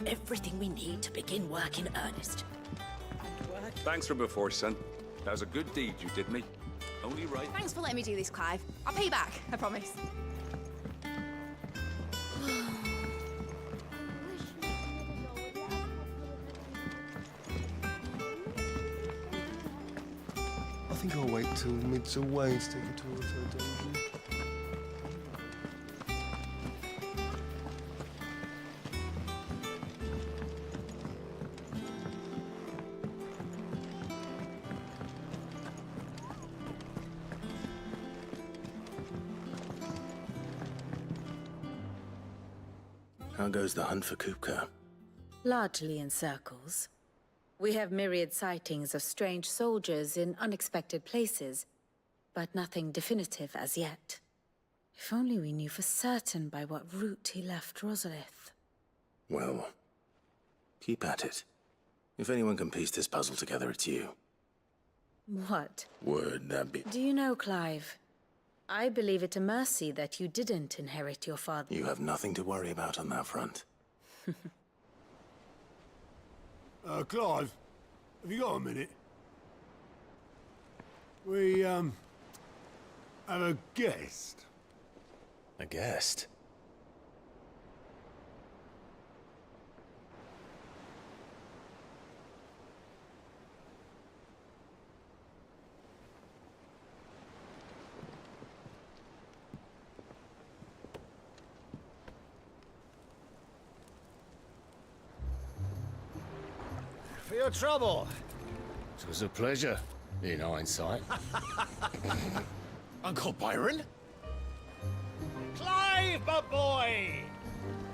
everything we need to begin work in earnest. Thanks for before, son. That was a good deed you did me. Only right. Thanks for letting me do this, Clive. I'll pay you back, I promise. I think I'll wait till mid's away to take a tour of her dungeon. How goes the hunt for Kupka? Largely in circles. We have myriad sightings of strange soldiers in unexpected places, but nothing definitive as yet. If only we knew for certain by what route he left Rosalith. Well, keep at it. If anyone can piece this puzzle together, it's you. What? Word, that be... Do you know, Clive? I believe it a mercy that you didn't inherit your father. You have nothing to worry about on that front. Clive, have you got a minute? We, have a guest. A guest? For your trouble. It was a pleasure, in hindsight. Uncle Byron? Clive, my boy!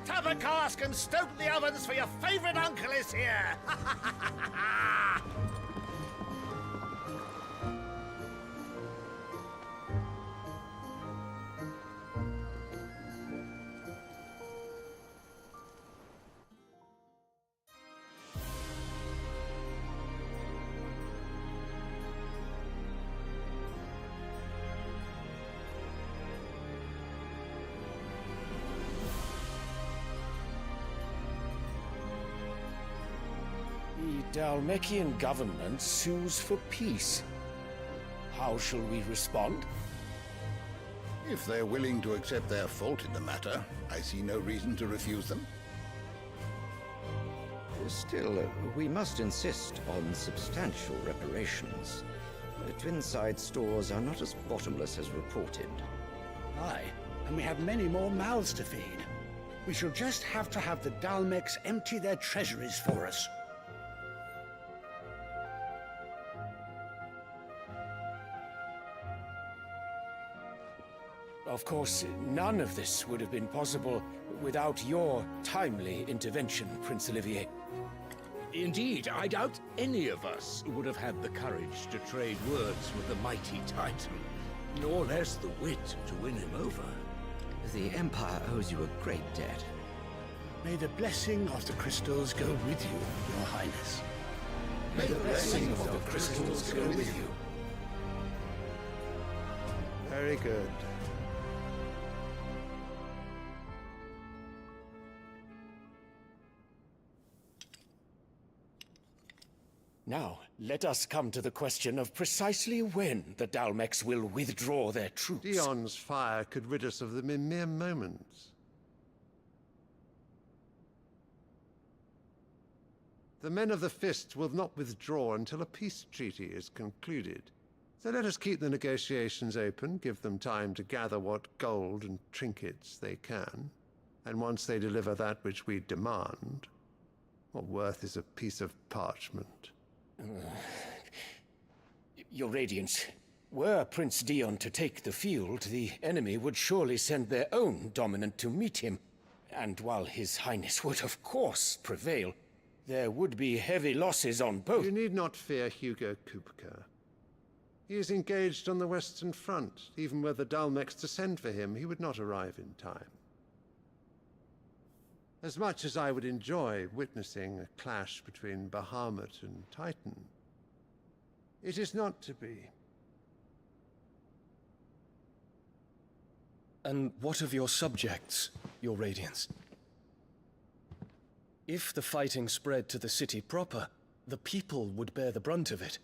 Tap a cask and stoke the ovens for your favourite uncle is here! The Dalmekian government sues for peace. How shall we respond? If they're willing to accept their fault in the matter, I see no reason to refuse them. Still, we must insist on substantial reparations. Twinside stores are not as bottomless as reported. Aye, and we have many more mouths to feed. We shall just have to have the Dalmeks empty their treasuries for us. Of course, none of this would have been possible without your timely intervention, Prince Olivier. Indeed, I doubt any of us would have had the courage to trade words with the mighty Titan, nor less the wit to win him over. The Empire owes you a great debt. May the blessing of the crystals go with you, Your Highness. May the blessing of the crystals go with you. Very good. Now, let us come to the question of precisely when the Dalmeks will withdraw their troops. Dion's fire could rid us of them in mere moments. The men of the Fist will not withdraw until a peace treaty is concluded. So let us keep the negotiations open, give them time to gather what gold and trinkets they can. And once they deliver that which we demand, what worth is a piece of parchment? Your Radiance, were Prince Dion to take the field, the enemy would surely send their own dominant to meet him. And while His Highness would of course prevail, there would be heavy losses on both. You need not fear Hugo Kupka. He is engaged on the Western Front. Even were the Dalmeks to send for him, he would not arrive in time. As much as I would enjoy witnessing a clash between Bahamut and Titan, it is not to be. And what of your subjects, Your Radiance? If the fighting spread to the city proper, the people would bear the brunt of it.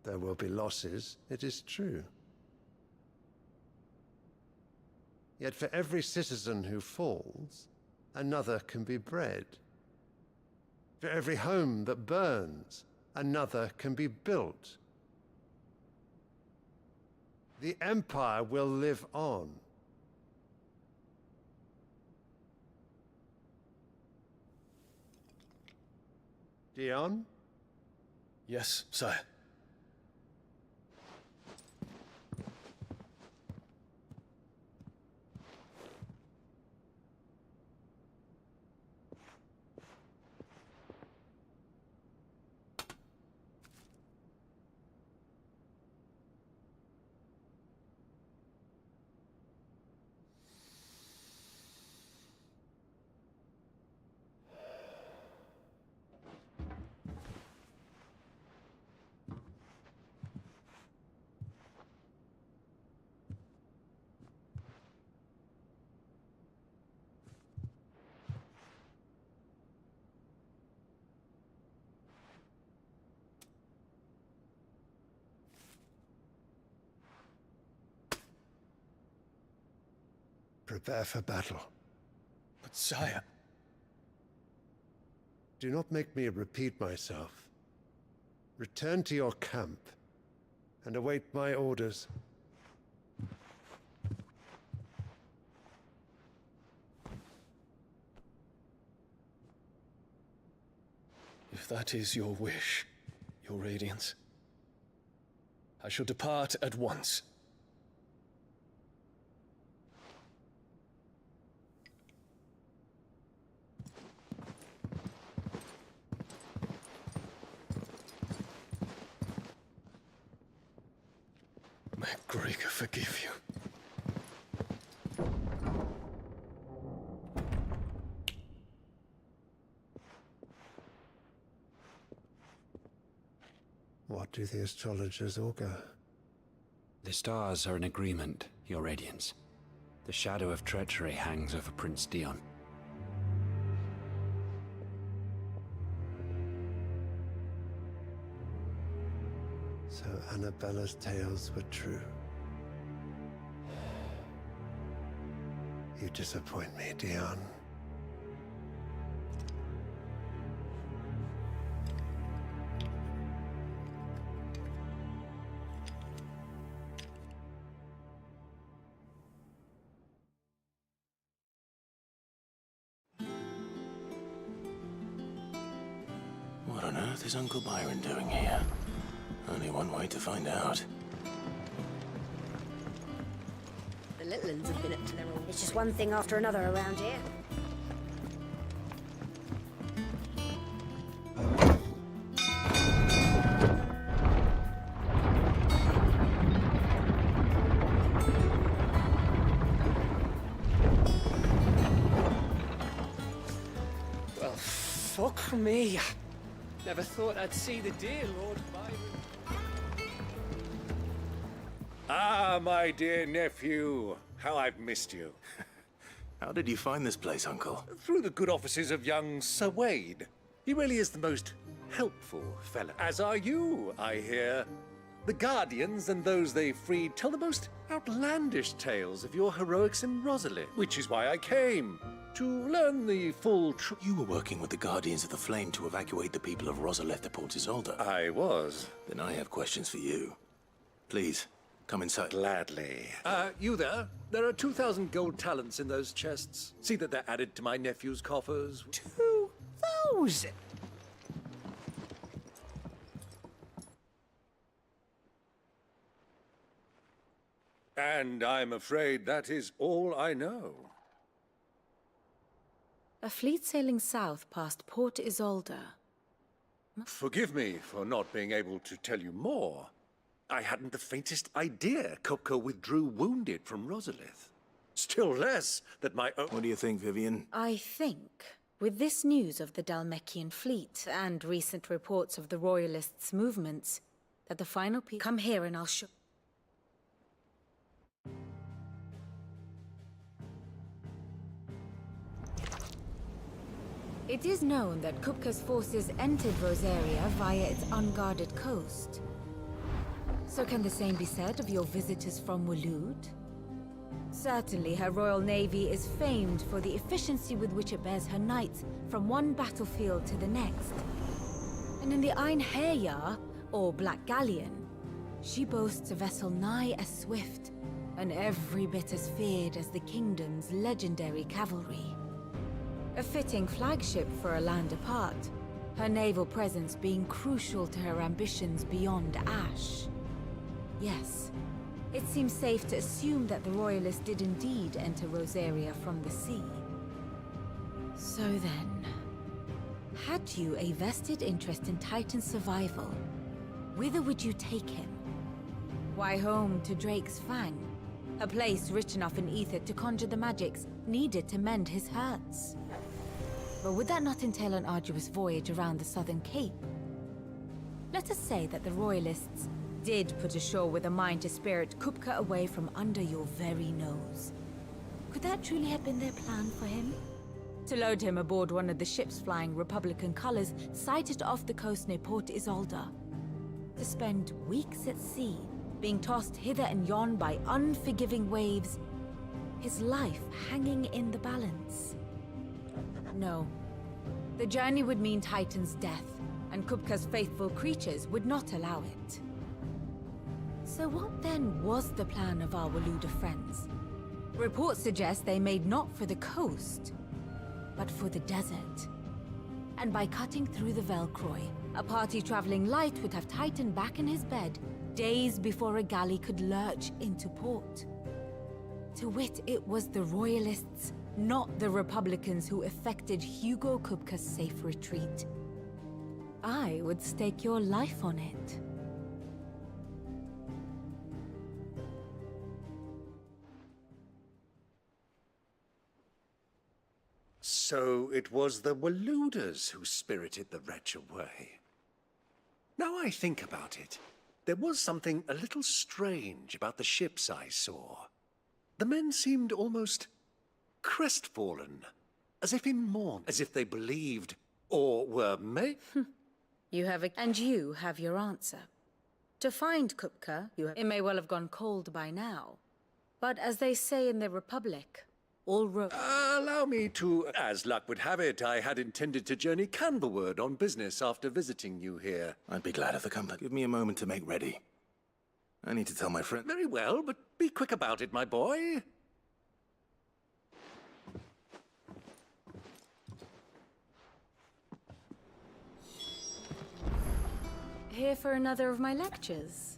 There will be losses, it is true. Yet for every citizen who falls, another can be bred. For every home that burns, another can be built. The Empire will live on. Dion? Yes, sire. Prepare for battle. But sire... Do not make me repeat myself. Return to your camp and await my orders. If that is your wish, your Radiance, I shall depart at once. May Gregor forgive you. What do the astrologers augur? The stars are in agreement, Your Radiance. The shadow of treachery hangs over Prince Dion. So Annabella's tales were true. You disappoint me, Dion. What on earth is Uncle Byron doing here? Only one way to find out. The little ones have been up to their own. It's just one thing after another around here. Well, fuck me. Never thought I'd see the dear Lord Byron. Ah, my dear nephew. How I've missed you. How did you find this place, Uncle? Through the good offices of young Sir Wade. He really is the most helpful fellow. As are you, I hear. The Guardians and those they freed tell the most outlandish tales of your heroics in Rosalie, which is why I came. To learn the full truth. You were working with the Guardians of the Flame to evacuate the people of Rosalith to Port Isolde. I was. Then I have questions for you. Please, come inside. Gladly. You there? There are 2,000 gold talents in those chests. See that they're added to my nephew's coffers. 2,000? And I'm afraid that is all I know. A fleet sailing south past Port Isolde. Forgive me for not being able to tell you more. I hadn't the faintest idea Coco withdrew wounded from Rosalith. Still less that my own... What do you think, Vivian? I think, with this news of the Dhalmekian fleet and recent reports of the Royalists' movements, that the final piece... Come here and I'll show... It is known that Kupka's forces entered Rosaria via its unguarded coast. So can the same be said of your visitors from Waloed? Certainly, her royal navy is famed for the efficiency with which it bears her knights from one battlefield to the next. And in the Einherjar, or Black Galleon, she boasts a vessel nigh as swift and every bit as feared as the kingdom's legendary cavalry. A fitting flagship for a land apart, her naval presence being crucial to her ambitions beyond Ash. Yes, it seems safe to assume that the Royalists did indeed enter Rosaria from the sea. So then, had you a vested interest in Titan's survival, whither would you take him? Why, home to Drake's Fang, a place rich enough in ether to conjure the magics needed to mend his hurts. But would that not entail an arduous voyage around the southern cape? Let us say that the Royalists did put ashore with a mind to spirit Kupka away from under your very nose. Could that truly have been their plan for him? To load him aboard one of the ships flying Republican colors sighted off the coast near Port Isolde? To spend weeks at sea, being tossed hither and yon by unforgiving waves, his life hanging in the balance? No. The journey would mean Titan's death, and Kupka's faithful creatures would not allow it. So what then was the plan of our Waluda friends? Reports suggest they made not for the coast, but for the desert. And by cutting through the Velcroy, a party traveling light would have Titan back in his bed days before a galley could lurch into port. To wit, it was the Royalists, not the Republicans, who effected Hugo Kupka's safe retreat. I would stake your life on it. So it was the Waludas who spirited the wretch away. Now I think about it, there was something a little strange about the ships I saw. The men seemed almost crestfallen, as if in mourn, as if they believed, or were You have your answer. To find Kupka, it may well have gone cold by now. But as they say in the Republic, all roads... Allow me to... As luck would have it, I had intended to journey Canberward on business after visiting you here. I'd be glad of the company. Give me a moment to make ready. I need to tell my friend... Very well, but be quick about it, my boy. Here for another of my lectures.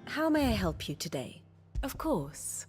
How may I help you today? Of course.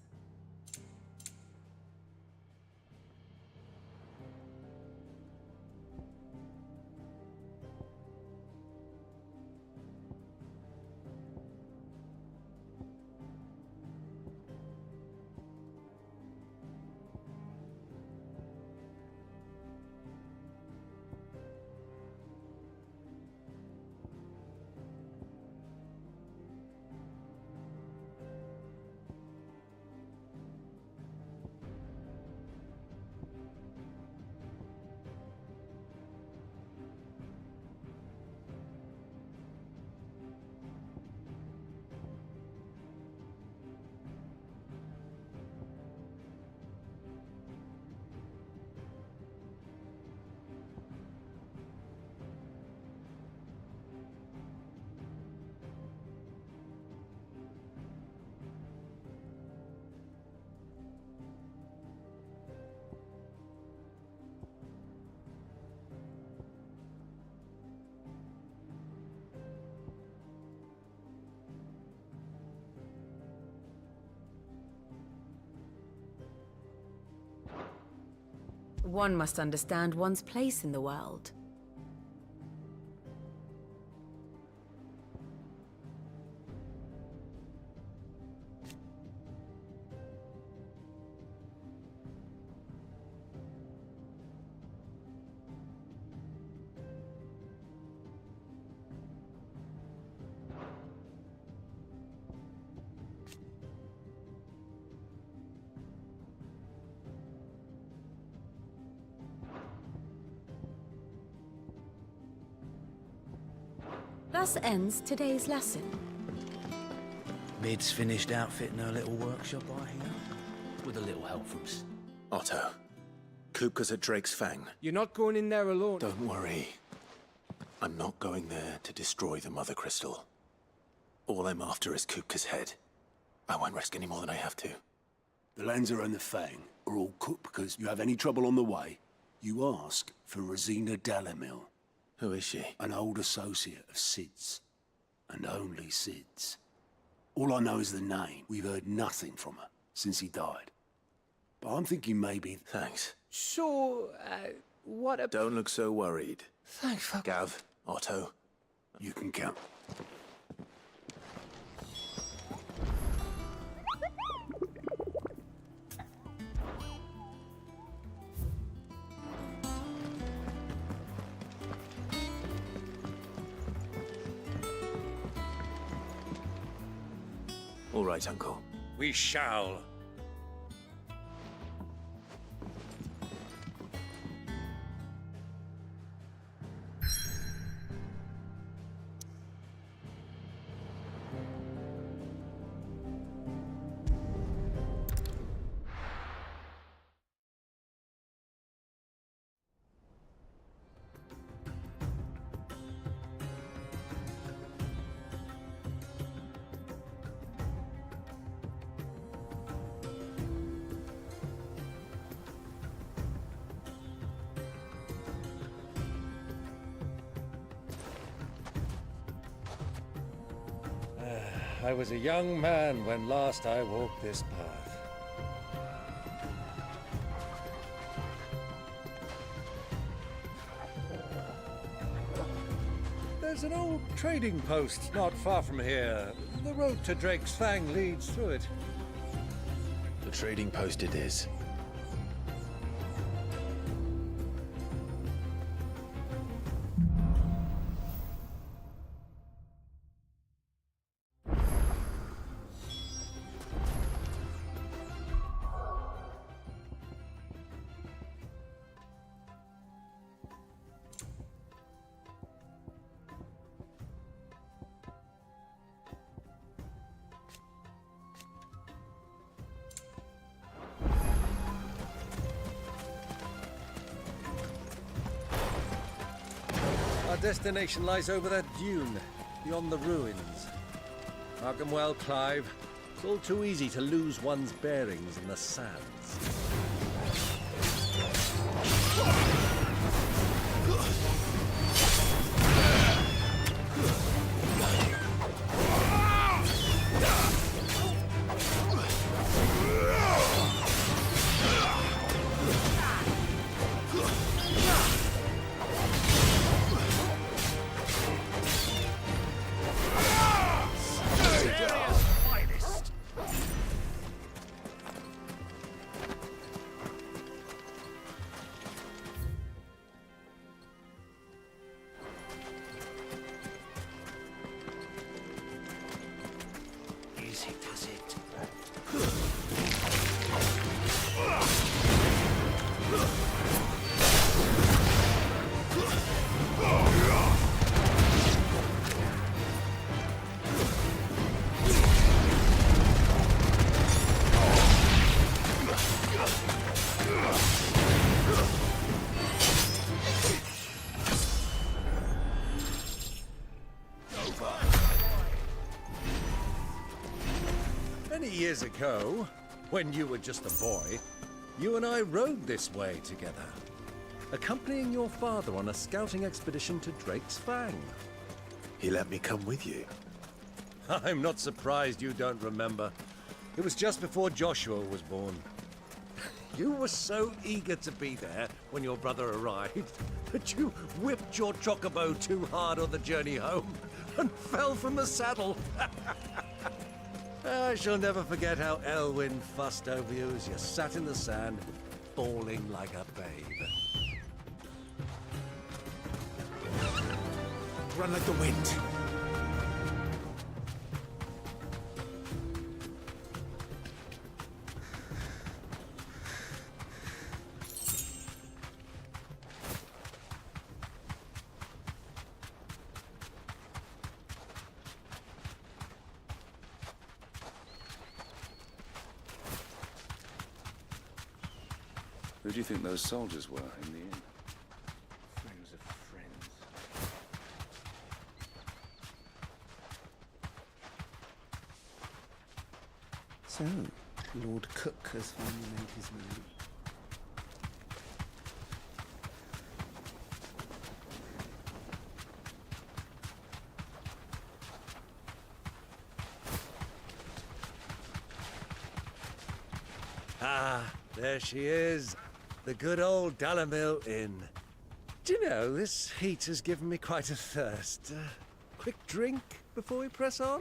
One must understand one's place in the world. Thus ends today's lesson. Mid's finished outfitting her little workshop, I hear. With a little help from Otto, Kupka's at Drake's Fang. You're not going in there alone. Don't worry. I'm not going there to destroy the Mother Crystal. All I'm after is Kupka's head. I won't risk any more than I have to. The Lanza and the Fang are all cooked because you have any trouble on the way, you ask for Rosina Dalamil. Who is she? An old associate of Sid's. And only Sid's. All I know is the name. We've heard nothing from her since he died. But I'm thinking maybe... Thanks. So, what a... Don't look so worried. Thanks for... Gav, Otto. You can count. All right, Uncle. We shall. I was a young man when last I walked this path. There's an old trading post not far from here. The road to Drake's Fang leads through it. The trading post it is. Our destination lies over that dune, beyond the ruins. Mark 'em well, Clive. It's all too easy to lose one's bearings in the sands. Easy does it. Many years ago, when you were just a boy, you and I rode this way together, accompanying your father on a scouting expedition to Drake's Fang. He let me come with you. I'm not surprised you don't remember. It was just before Joshua was born. You were so eager to be there when your brother arrived that you whipped your chocobo too hard on the journey home and fell from the saddle. I shall never forget how Elwyn fussed over you as you sat in the sand, bawling like a babe. Run like the wind. Who do you think those soldiers were in the inn? Friends of friends. So, Lord Cook has finally made his move. Ah, there she is. The good old Dalamil Inn. Do you know, this heat has given me quite a thirst. Quick drink before we press on?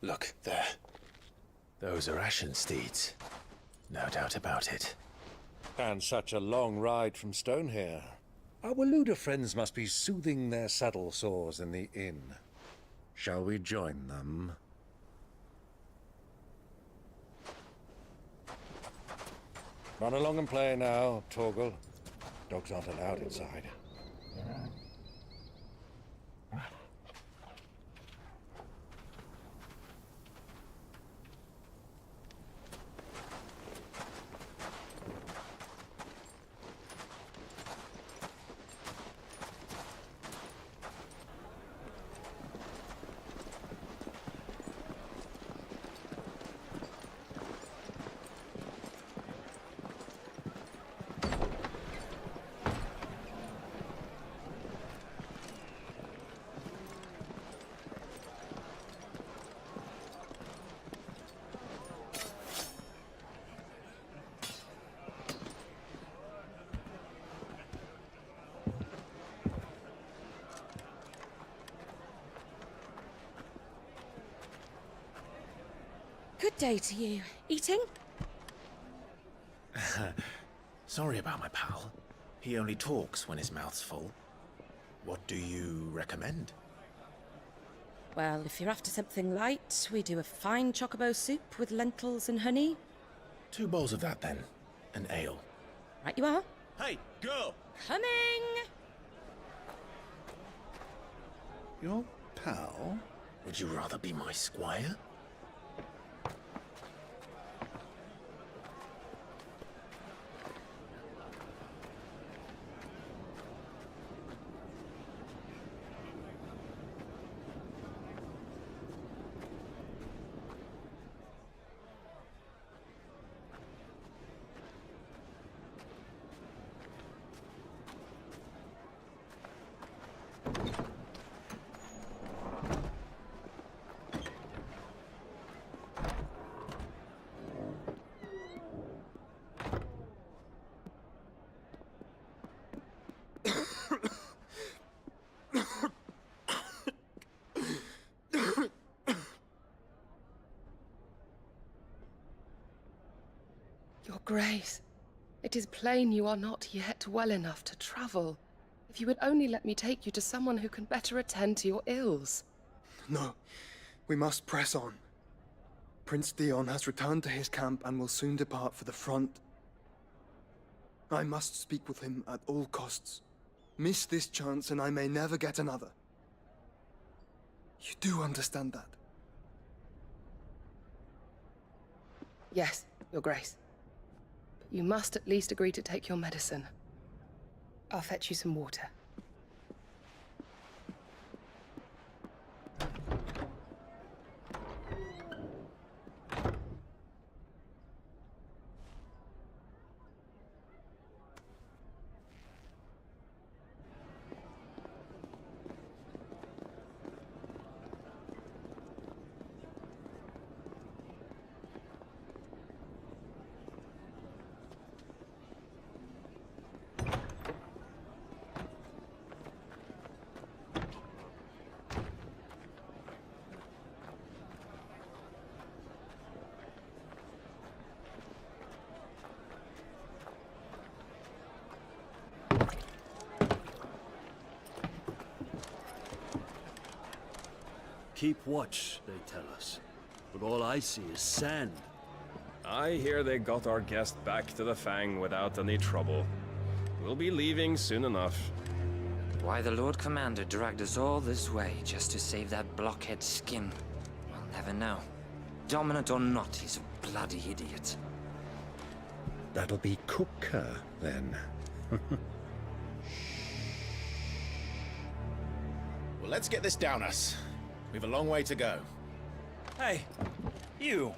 Look, there. Those are ashen steeds. No doubt about it. And such a long ride from Stone here. Our Waluda friends must be soothing their saddle sores in the inn. Shall we join them? Run along and play now, Torgal. Dogs aren't allowed inside. Good day to you. Eating? Sorry about my pal. He only talks when his mouth's full. What do you recommend? Well, if you're after something light, we do a fine chocobo soup with lentils and honey. 2 bowls of that, then. An ale. Right you are. Hey, girl! Coming! Your pal? Would you rather be my squire? Your Grace, it is plain you are not yet well enough to travel. If you would only let me take you to someone who can better attend to your ills. No, we must press on. Prince Dion has returned to his camp and will soon depart for the front. I must speak with him at all costs. Miss this chance and I may never get another. You do understand that? Yes, Your Grace. But you must at least agree to take your medicine. I'll fetch you some water. keep watch, they tell us. But all I see is sand. I hear they got our guest back to the Fang without any trouble. We'll be leaving soon enough. Why the Lord Commander dragged us all this way just to save that blockhead's skin, we'll never know. Dominant or not, he's a bloody idiot. That'll be Cooker, then. Well, let's get this down us. We've a long way to go. Hey, you!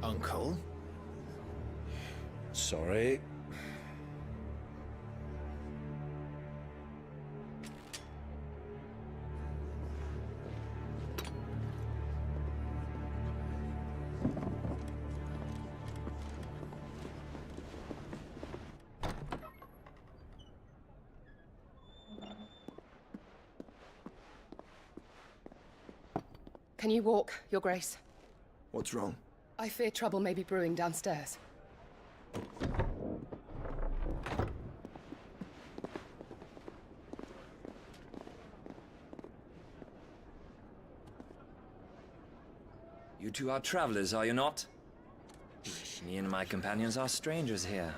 Uncle? Sorry. Can you walk, Your Grace? What's wrong? I fear trouble may be brewing downstairs. You two are travelers, are you not? Me and my companions are strangers here.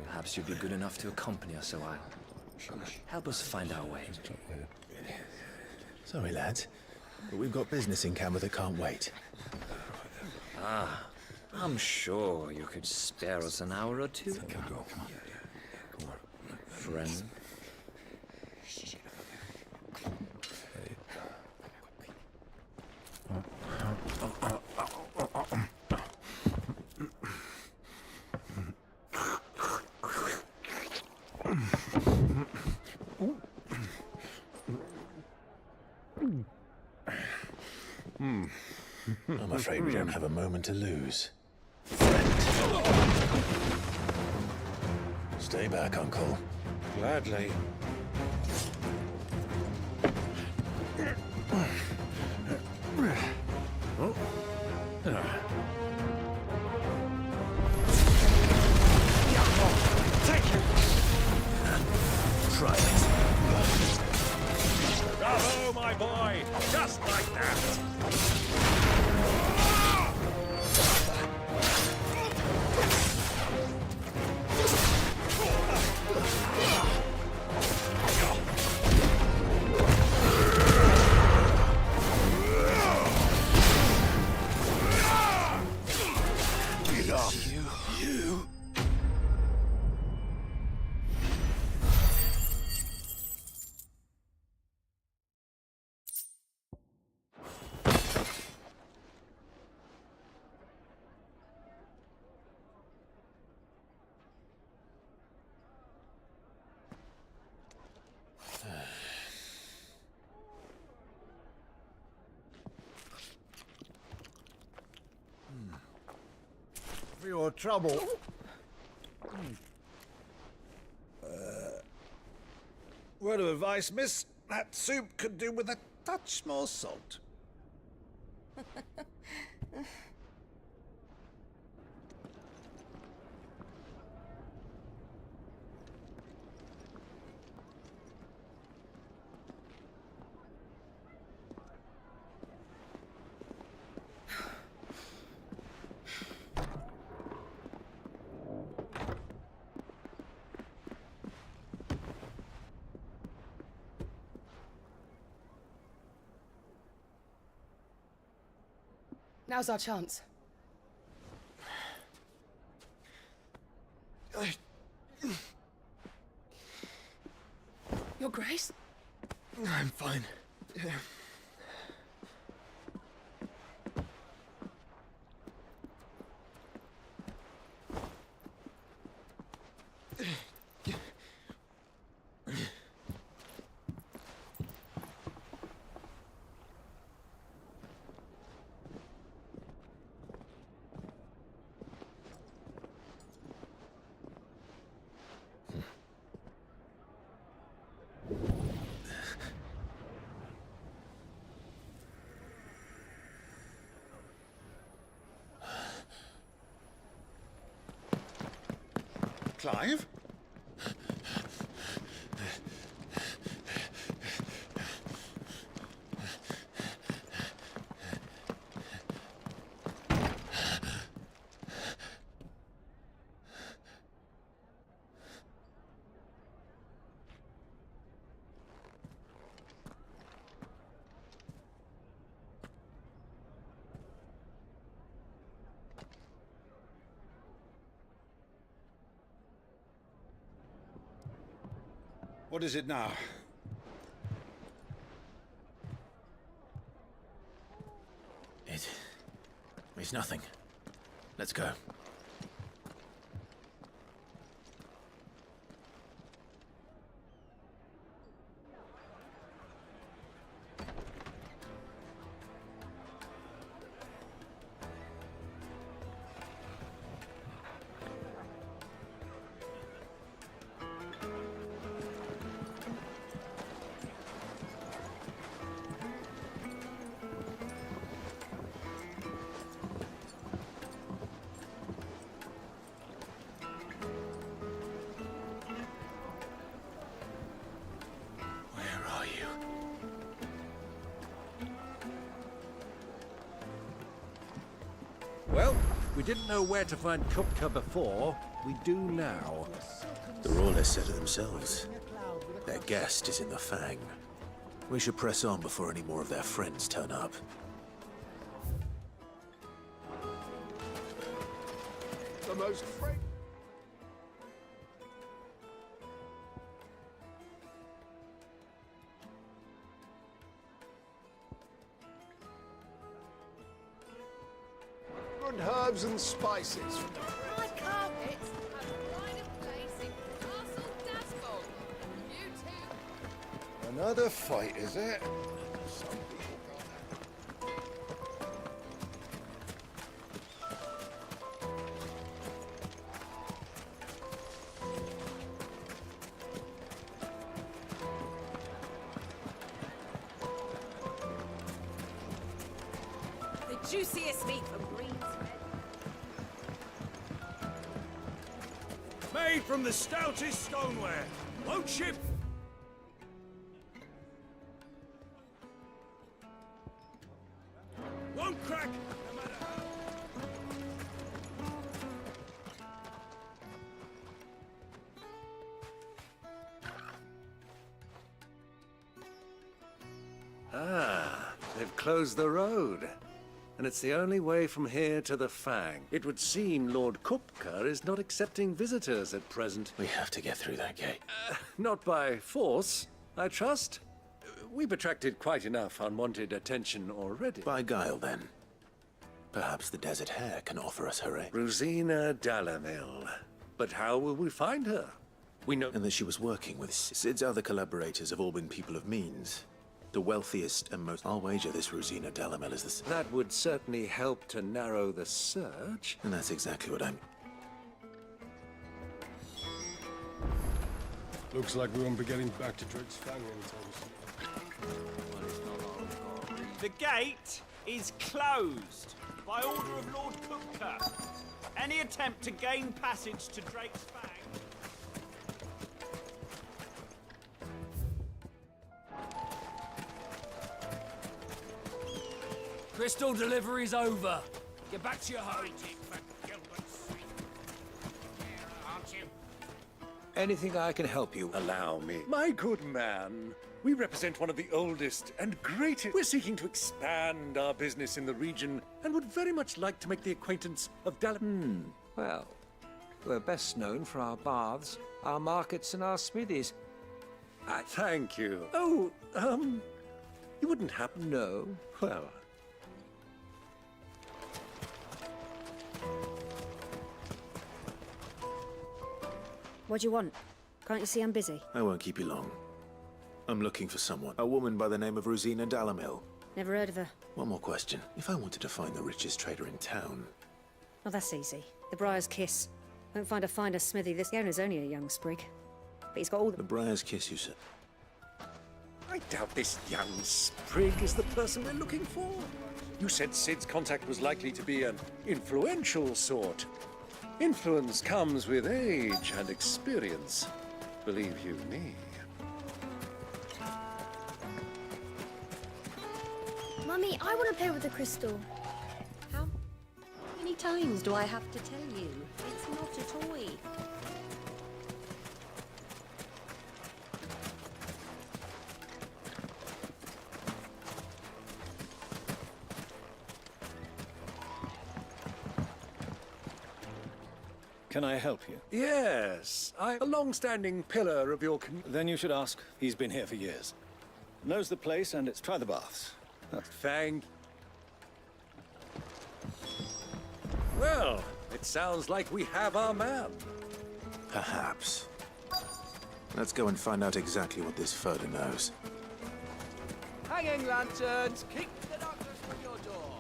Perhaps you'd be good enough to accompany us a while. Help us find our way. Sorry, lads, but we've got business in camera that can't wait. Ah, I'm sure you could spare us an hour or two. Come on. Friend. I'm afraid we don't have a moment to lose. Stay back, Uncle. Gladly. Try it. Bravo, my boy! Just like that! Get up, you. For your trouble. Word of advice, miss. That soup could do with a touch more salt. Now's our chance. Your Grace? I'm fine. Clive? What is it now? It's nothing. Let's go. Well, we didn't know where to find Kupka before. We do now. The Rawlers said it themselves. Their guest is in the Fang. We should press on before any more of their friends turn up. The most good herbs and spices from the My carpets have a pride of place in Castle Dasbog. You two. Another fight, is it? The juiciest meat from Green's Made from the stoutest stoneware. Won't ship. Won't crack, no matter how. Ah, they've closed the road. And it's the only way from here to the Fang. It would seem Lord Kupka is not accepting visitors at present. We have to get through that gate. Not by force, I trust. We've attracted quite enough unwanted attention already. By guile, then. Perhaps the Desert Hare can offer us her aid. Rosina Dalamil. But how will we find her? We know... And that she was working with Sid's other collaborators have all been people of means. The wealthiest and most... I'll wager this Rosina Dalamil is the... That would certainly help to narrow the search. And that's exactly what I'm... Looks like we won't be getting back to Drake's Fang anytime soon. The gate is closed by order of Lord Kupka. Any attempt to gain passage to Drake's Fang... Crystal delivery's over. Get back to your home. Anything I can help you? Allow me. My good man, we represent one of the oldest and greatest. We're seeking to expand our business in the region and would very much like to make the acquaintance of Well, we're best known for our baths, our markets, and our smithies. Thank you. Oh, you wouldn't happen to know? Well... What do you want? Can't you see I'm busy? I won't keep you long. I'm looking for someone. A woman by the name of Rosina Dalamil. Never heard of her. One more question. If I wanted to find the richest trader in town... Oh, that's easy. The Briar's Kiss. Won't find a finer smithy. This owner's only a young sprig. But he's got all the... The Briar's Kiss, you said? I doubt this young sprig is the person we're looking for. You said Sid's contact was likely to be an influential sort. Influence comes with age and experience, believe you me. Mummy, I want to play with the crystal. How many times do I have to tell you? It's not a toy. Can I help you? Yes, I'm a long-standing pillar of your Then you should ask. He's been here for years. Knows the place, and it's try the baths. Thank. Well, it sounds like we have our man. Perhaps. Let's go and find out exactly what this Furder knows. Hanging lanterns, keep the darkness from your door.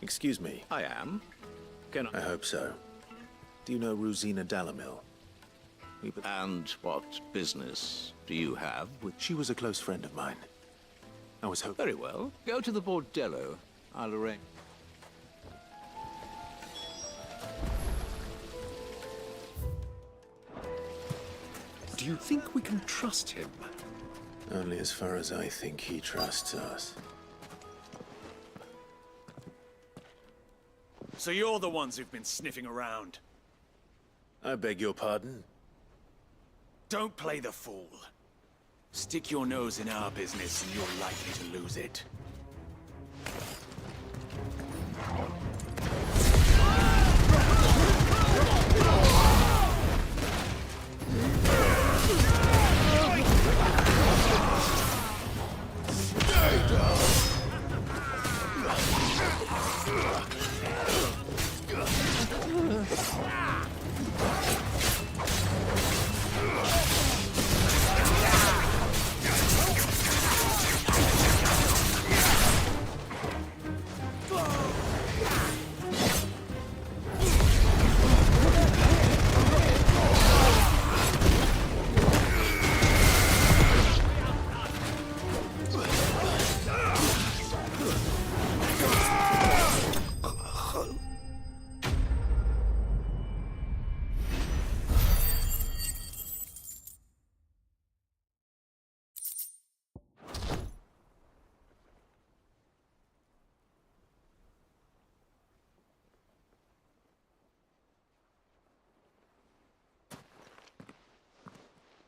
Excuse me. I am. Can I hope so. Do you know Rosina Dalamil? And what business do you have with... She was a close friend of mine. I was hoping... Very well. Go to the bordello. I'll arrange. Do you think we can trust him? Only as far as I think he trusts us. So you're the ones who've been sniffing around. I beg your pardon? Don't play the fool. Stick your nose in our business and you're likely to lose it.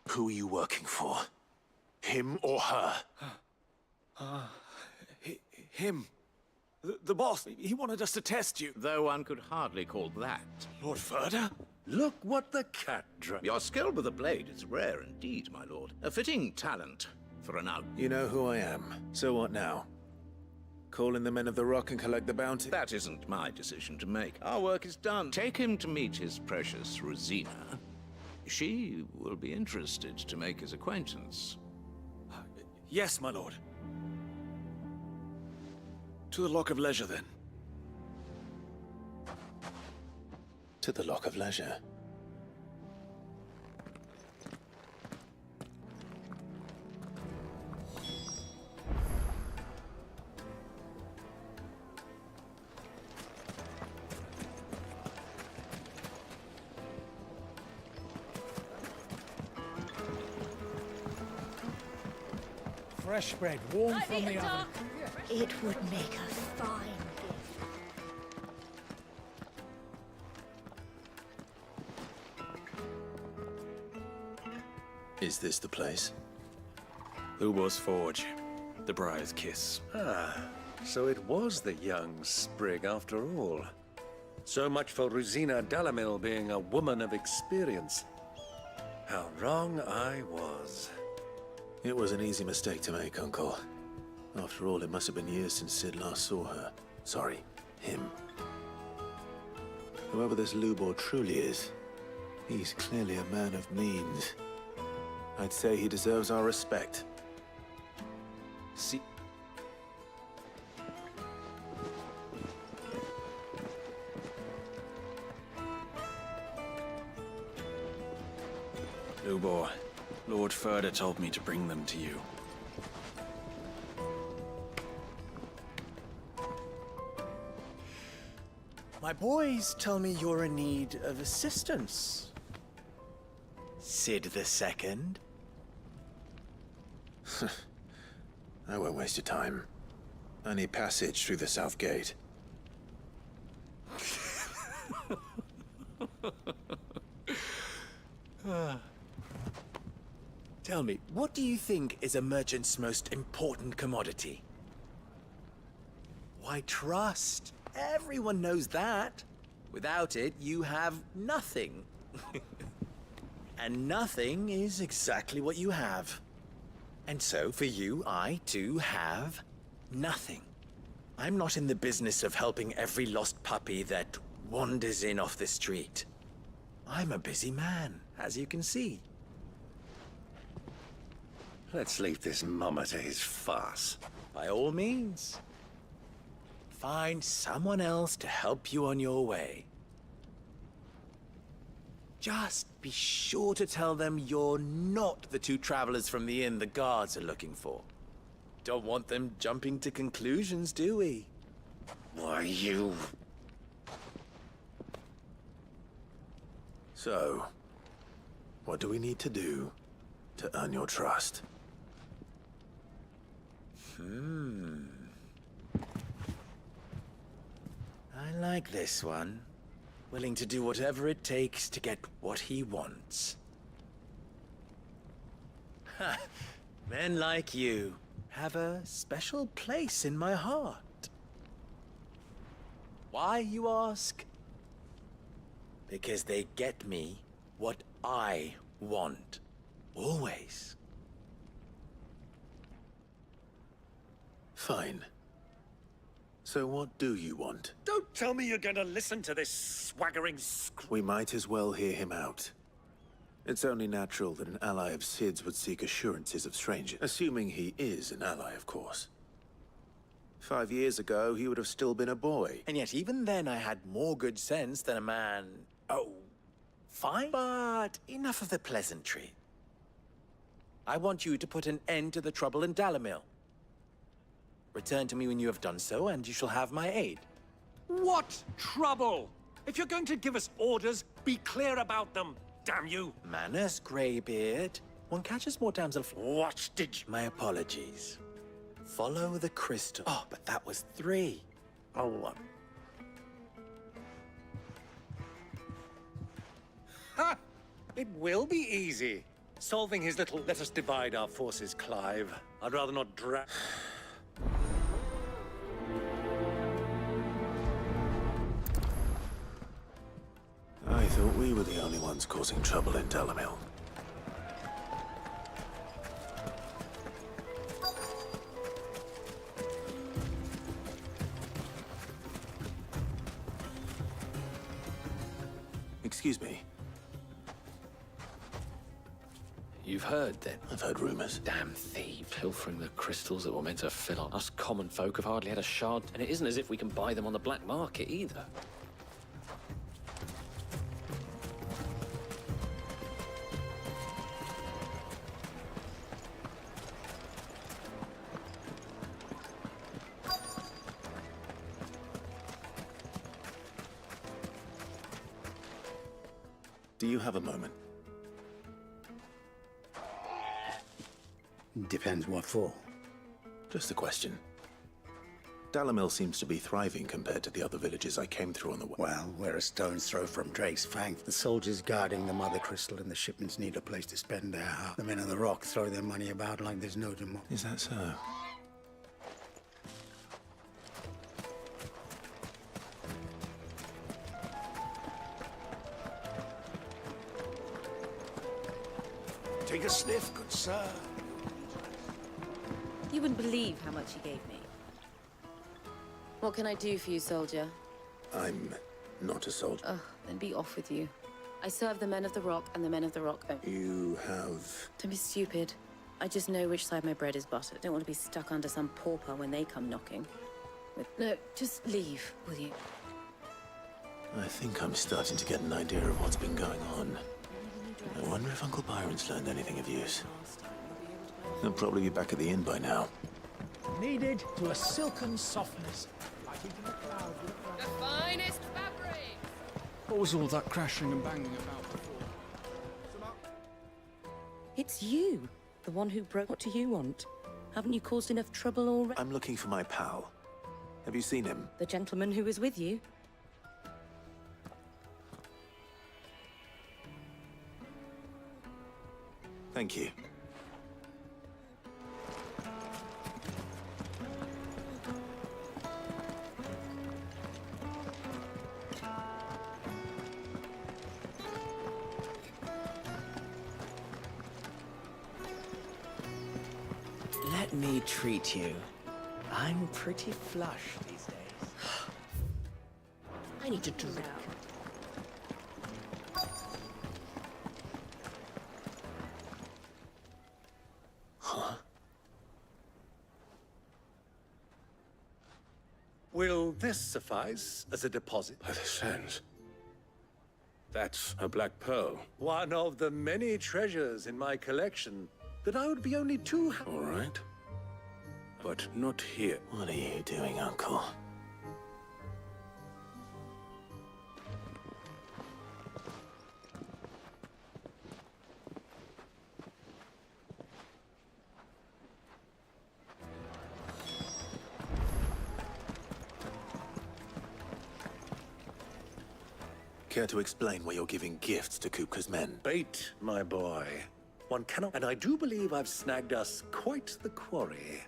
Who are you working for? Him or her? Him. The boss, he wanted us to test you. Though one could hardly call that. Lord Furder? Look what the cat drank. Your skill with the blade is rare indeed, my lord. A fitting talent for an out. You know who I am. So what now? Call in the Men of the Rock and collect the bounty? That isn't my decision to make. Our work is done. Take him to meet his precious Rosina. She will be interested to make his acquaintance. Yes, my lord. To the Lock of Leisure, then. To the Lock of Leisure. Fresh bread, warm from the oven. It would make a fine gift. Is this the place? Ubor's Forge. The Briar's Kiss. Ah, so it was the young sprig after all. So much for Rosina Dalamil being a woman of experience. How wrong I was. It was an easy mistake to make, Uncle. After all, it must have been years since Sid last saw her. Sorry, him. Whoever this Lubor truly is, he's clearly a man of means. I'd say he deserves our respect. See... Lubor, Lord Furder told me to bring them to you. My boys tell me you're in need of assistance. Sid the Second? I won't waste your time. I need passage through the south gate. Tell me, what do you think is a merchant's most important commodity? Why, trust. Everyone knows that. Without it, you have nothing. And nothing is exactly what you have. And so, for you, I, too, have nothing. I'm not in the business of helping every lost puppy that wanders in off the street. I'm a busy man, as you can see. Let's leave this mummer to his farce. By all means. Find someone else to help you on your way. Just be sure to tell them you're not the two travelers from the inn the guards are looking for. Don't want them jumping to conclusions, do we? Why, you... So, what do we need to do to earn your trust? I like this one. Willing to do whatever it takes to get what he wants. Ha! Men like you have a special place in my heart. Why, you ask? Because they get me what I want. Always. Fine. So what do you want? Don't tell me you're going to listen to this swaggering We might as well hear him out. It's only natural that an ally of Sid's would seek assurances of strangers. Assuming he is an ally, of course. 5 years ago, he would have still been a boy. And yet even then I had more good sense than a man... Oh, fine. But enough of the pleasantry. I want you to put an end to the trouble in Dalamil. Return to me when you have done so, and you shall have my aid. What trouble? If you're going to give us orders, be clear about them, damn you! Manners, Greybeard. One catches more damsel... What did you... My apologies. Follow the crystal. Oh, but that was 3. Oh, 1. Ha! It will be easy. Solving his little let us divide our forces, Clive. I'd rather not drag... I thought we were the only ones causing trouble in Dalamil. Excuse me. You've heard, then? I've heard rumors. Damn thieves, pilfering the crystals that were meant to fill on. Us common folk have hardly had a shard, and it isn't as if we can buy them on the black market, either. Do you have a moment? Depends what for. Just a question. Dalamil seems to be thriving compared to the other villages I came through on the way. Well, we're a stone's throw from Drake's Fang. The soldiers guarding the Mother Crystal and the shipments need a place to spend their hour. The men on the rock throw their money about like there's no tomorrow. Is that so? Take a sniff, good sir. You wouldn't believe how much he gave me. What can I do for you, soldier? I'm not a soldier. Ugh, then be off with you. I serve the men of the rock and the men of the rock only. You have... Don't be stupid. I just know which side my bread is buttered. I don't want to be stuck under some pauper when they come knocking. No, just leave, will you? I think I'm starting to get an idea of what's been going on. I wonder if Uncle Byron's learned anything of use. He'll probably be back at the inn by now. Kneaded to a silken softness. The finest fabric! What was all that crashing and banging about before? It's you, the one who broke. What do you want? Haven't you caused enough trouble already? I'm looking for my pal. Have you seen him? The gentleman who was with you? Thank you. Let me treat you. I'm pretty flush these days. I need to drink. Huh? Will this suffice as a deposit? By the sands. That's a black pearl. One of the many treasures in my collection that I would be only too happy. All right. But not here. What are you doing, Uncle? Care to explain why you're giving gifts to Kupka's men? Bait, my boy. One cannot... And I do believe I've snagged us quite the quarry.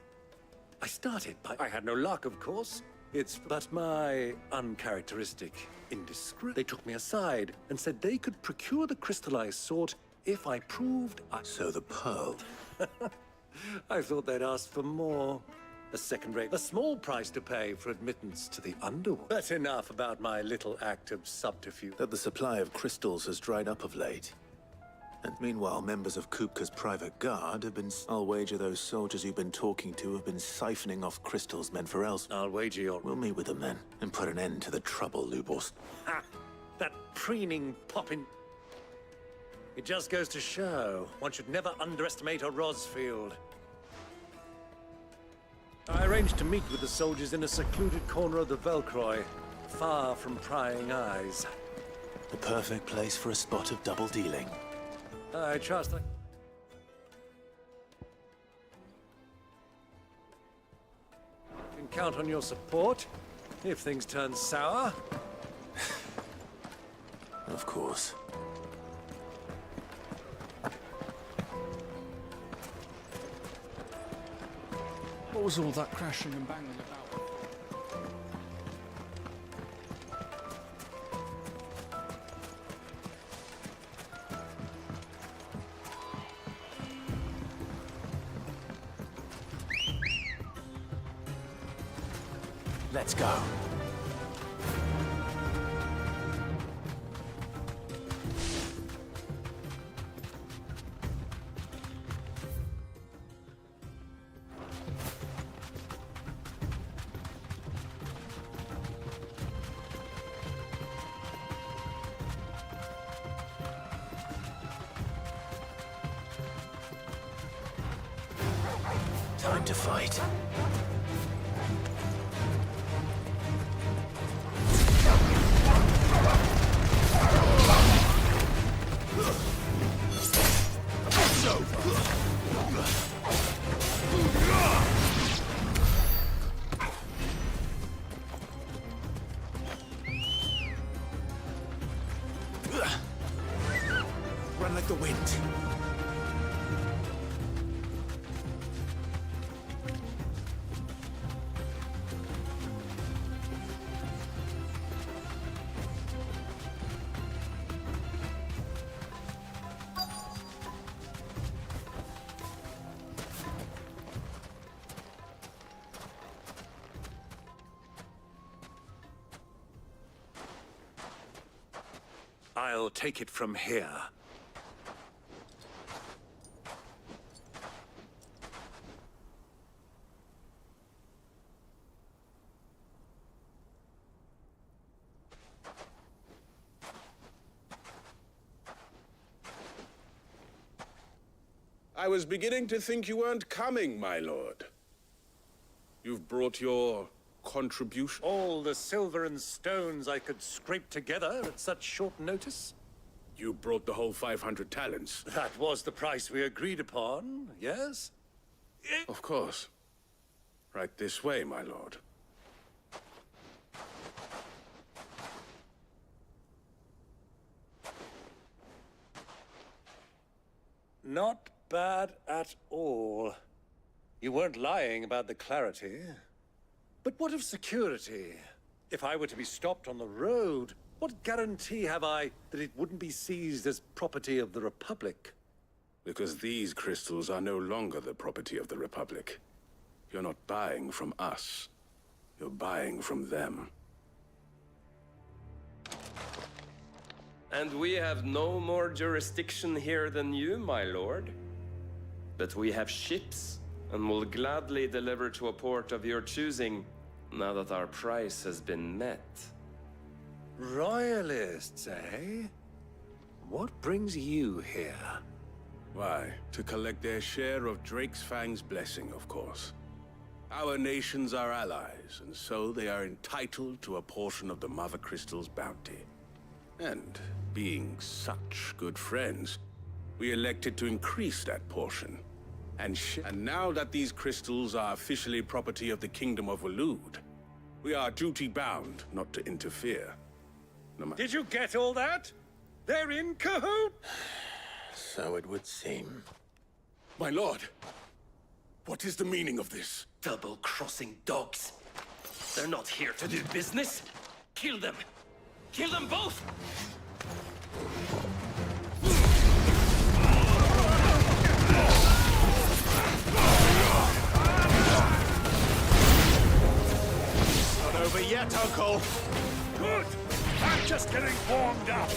I started by... I had no luck, of course. It's but my uncharacteristic indiscretion. They took me aside and said they could procure the crystal I sought if I proved I... So the pearl. I thought they'd ask for more. A second rate, a small price to pay for admittance to the underworld. But enough about my little act of subterfuge. That the supply of crystals has dried up of late. And meanwhile, members of Kupka's private guard have been... I'll wager those soldiers you've been talking to have been siphoning off crystals meant for else. I'll wager you're... We'll meet with them then, and put an end to the trouble, Lubos. Ha! That preening poppin'... It just goes to show, one should never underestimate a Rosfield. I arranged to meet with the soldiers in a secluded corner of the Velcroy, far from prying eyes. The perfect place for a spot of double dealing. I trust I... can count on your support, if things turn sour. Of course. What was all that crashing and banging about? Let's go. Time to fight. It's over. Run like the wind. I'll take it from here. I was beginning to think you weren't coming, my lord. You've brought your contribution? All the silver and stones I could scrape together at such short notice. You brought the whole 500 talents. That was the price we agreed upon, yes? Of course. Right this way, my lord. Not bad at all. You weren't lying about the clarity. But what of security? If I were to be stopped on the road, what guarantee have I that it wouldn't be seized as property of the Republic? Because these crystals are no longer the property of the Republic. You're not buying from us. You're buying from them. And we have no more jurisdiction here than you, my lord. But we have ships, and will gladly deliver to a port of your choosing, now that our price has been met. Royalists, eh? What brings you here? Why, to collect their share of Drake's Fang's blessing, of course. Our nations are allies, and so they are entitled to a portion of the Mother Crystal's bounty. And being such good friends, we elected to increase that portion. And now that these crystals are officially property of the Kingdom of Waloed, we are duty-bound not to interfere. Did you get all that? They're in cahoots? So it would seem. My lord, what is the meaning of this? Double-crossing dogs. They're not here to do business. Kill them! Kill them both! Not over yet, Uncle. Good. I'm just getting warmed up.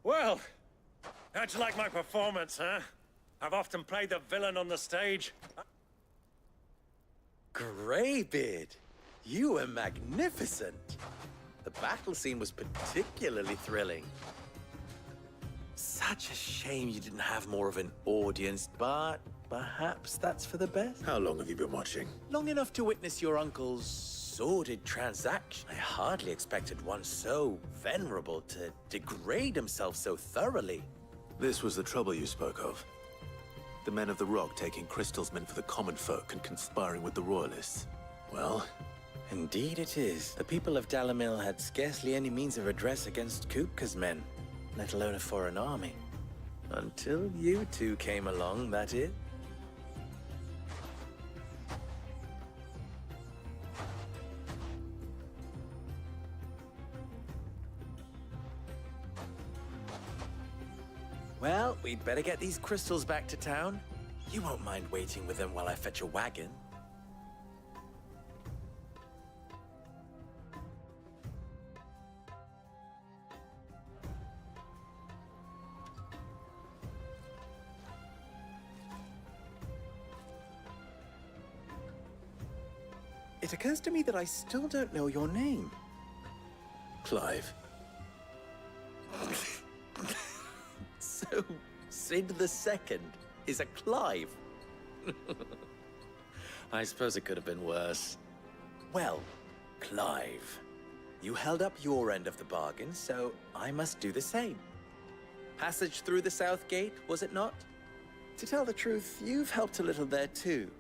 Well, how'd you like my performance, huh? I've often played the villain on the stage. Greybeard, you were magnificent. The battle scene was particularly thrilling. Such a shame you didn't have more of an audience, but perhaps that's for the best. How long have you been watching? Long enough to witness your uncle's sordid transaction. I hardly expected one so venerable to degrade himself so thoroughly. This was the trouble you spoke of. The men of the Rock taking crystals meant for the common folk and conspiring with the Royalists. Well, indeed it is. The people of Dalamil had scarcely any means of redress against Kupka's men, let alone a foreign army. Until you two came along, that is. Well, we'd better get these crystals back to town. You won't mind waiting with them while I fetch a wagon. it occurs to me that I still don't know your name. Clive. So, Sid the Second is a Clive? I suppose it could have been worse. Well, Clive, you held up your end of the bargain, so I must do the same. Passage through the South Gate, was it not? To tell the truth, you've helped a little there too.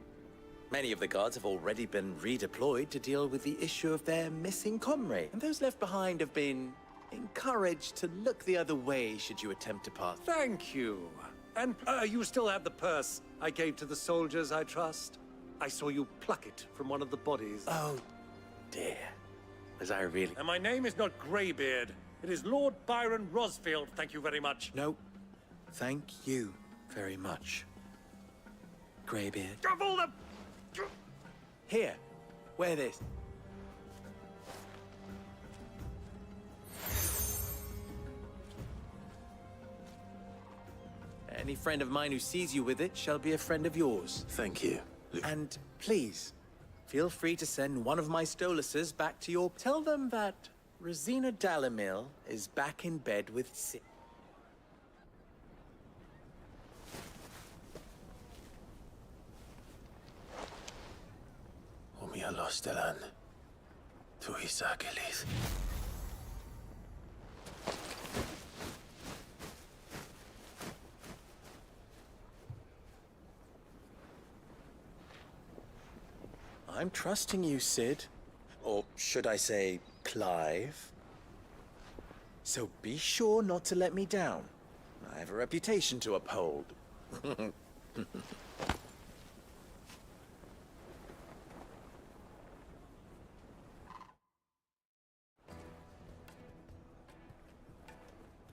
Many of the guards have already been redeployed to deal with the issue of their missing comrade, and those left behind have been encouraged to look the other way should you attempt to pass. Thank you. And you still have the purse I gave to the soldiers, I trust? I saw you pluck it from one of the bodies. Oh, dear. Was I really? And my name is not Greybeard. It is Lord Byron Rosfield, thank you very much. No, thank you very much, Greybeard. Of all the... Here, wear this. Any friend of mine who sees you with it shall be a friend of yours. Thank you. And please, feel free to send one of my Stoluses back to your... Tell them that Rosina Dalamil is back in bed with Sid. Omia lostelan. Tu isakelis. I'm trusting you, Sid. Or should I say, Clive. So be sure not to let me down. I have a reputation to uphold.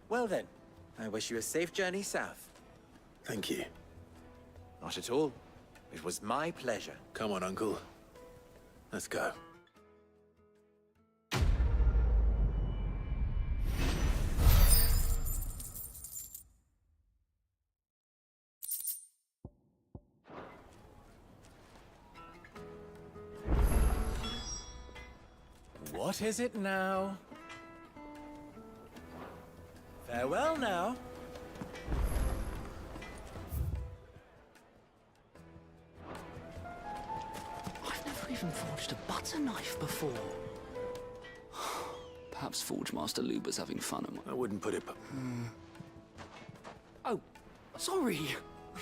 Well then, I wish you a safe journey south. Thank you. Not at all. It was my pleasure. Come on, Uncle. Let's go. What is it now? Farewell now. I've never even forged a butter knife before. Perhaps Forge Master Luber's having fun. I wouldn't put it... Oh, sorry.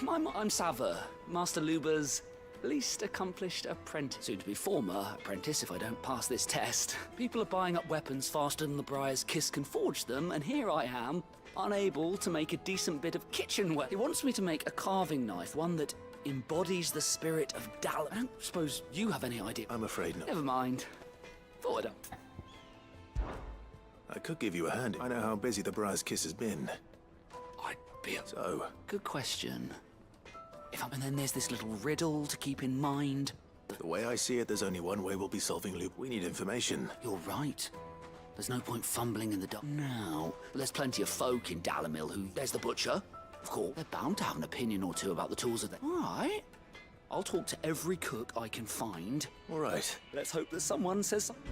I'm Sava, Master Luber's least accomplished apprentice. Soon to be former apprentice if I don't pass this test. People are buying up weapons faster than the Briar's Kiss can forge them, and here I am, unable to make a decent bit of kitchenware. He wants me to make a carving knife, one that embodies the spirit of Dal. I don't suppose you have any idea. I'm afraid not. Never mind. Thought I don't. I could give you a hand. I know how busy the Briar's Kiss has been. I'd be a... So... Good question. And then there's this little riddle to keep in mind. The way I see it, there's only one way we'll be solving Loop. We need information. You're right. There's no point fumbling in the dark. Now, there's plenty of folk in Dalamil who... There's the butcher, of course. They're bound to have an opinion or two about the tools of the... All right. I'll talk to every cook I can find. All right. Let's hope that someone says something.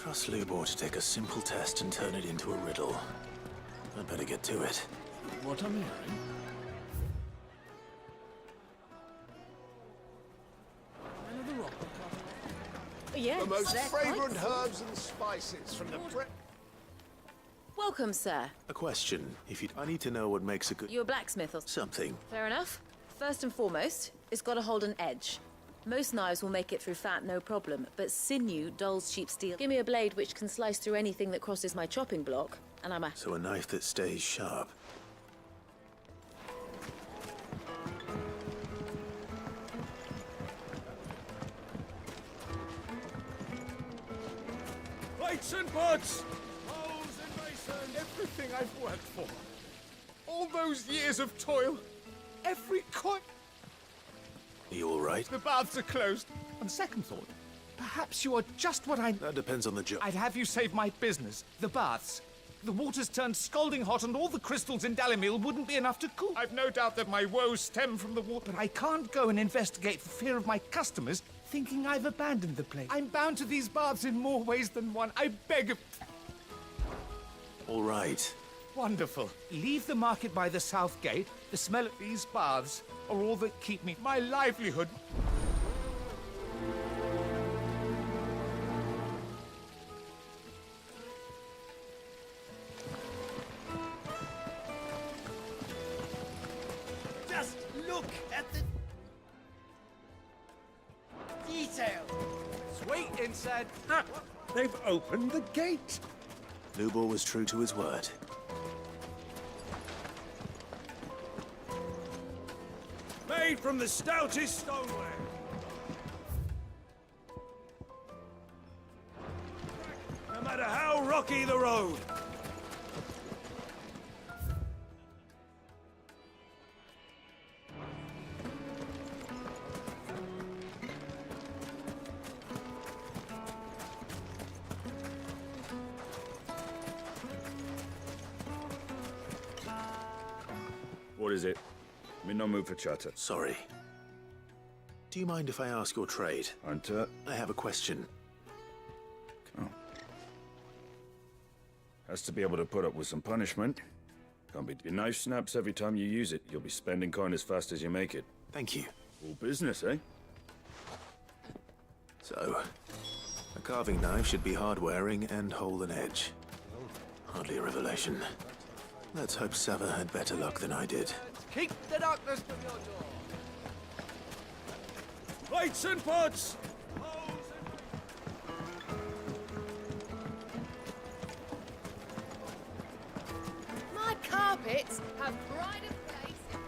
Trust Lubor to take a simple test and turn it into a riddle. I'd better get to it. What I'm hearing? Yes, The most they're fragrant quite- herbs and spices from the... Welcome, sir. A question. I need to know what makes a good... You a blacksmith or something. Fair enough. First and foremost, it's got to hold an edge. Most knives will make it through fat, no problem, but sinew dulls cheap steel. Give me a blade which can slice through anything that crosses my chopping block, and I'm a... So a knife that stays sharp. Plates and pots! Bowls and basins! Everything I've worked for. All those years of toil. Every coin... Are you all right? The baths are closed. On second thought, Perhaps you are just what I... That depends on the job. I'd have you save my business, the baths. The water's turned scalding hot and all the crystals in Dalimil wouldn't be enough to cool. I've no doubt that my woes stem from the water, but I can't go and investigate for fear of my customers thinking I've abandoned the place. I'm bound to these baths in more ways than one. I beg of... All right. Wonderful. Leave the market by the south gate. The smell of these baths are all that keep me... my livelihood. Just look at the detail. Wait inside. Ah, they've opened the gate. Lubor was true to his word. Made from the stoutest stoneware. No matter how rocky the road. What is it? I'm in no mood for chatter. Sorry. Do you mind if I ask your trade? Hunter? I have a question. Oh. Has to be able to put up with some punishment. Can't be... Your knife snaps every time you use it. You'll be spending coin as fast as you make it. Thank you. All business, eh? So, a carving knife should be hard-wearing and hold an edge. Hardly a revelation. Let's hope Sava had better luck than I did. Keep the darkness from your door. Lights and pots! My carpets have pride of place.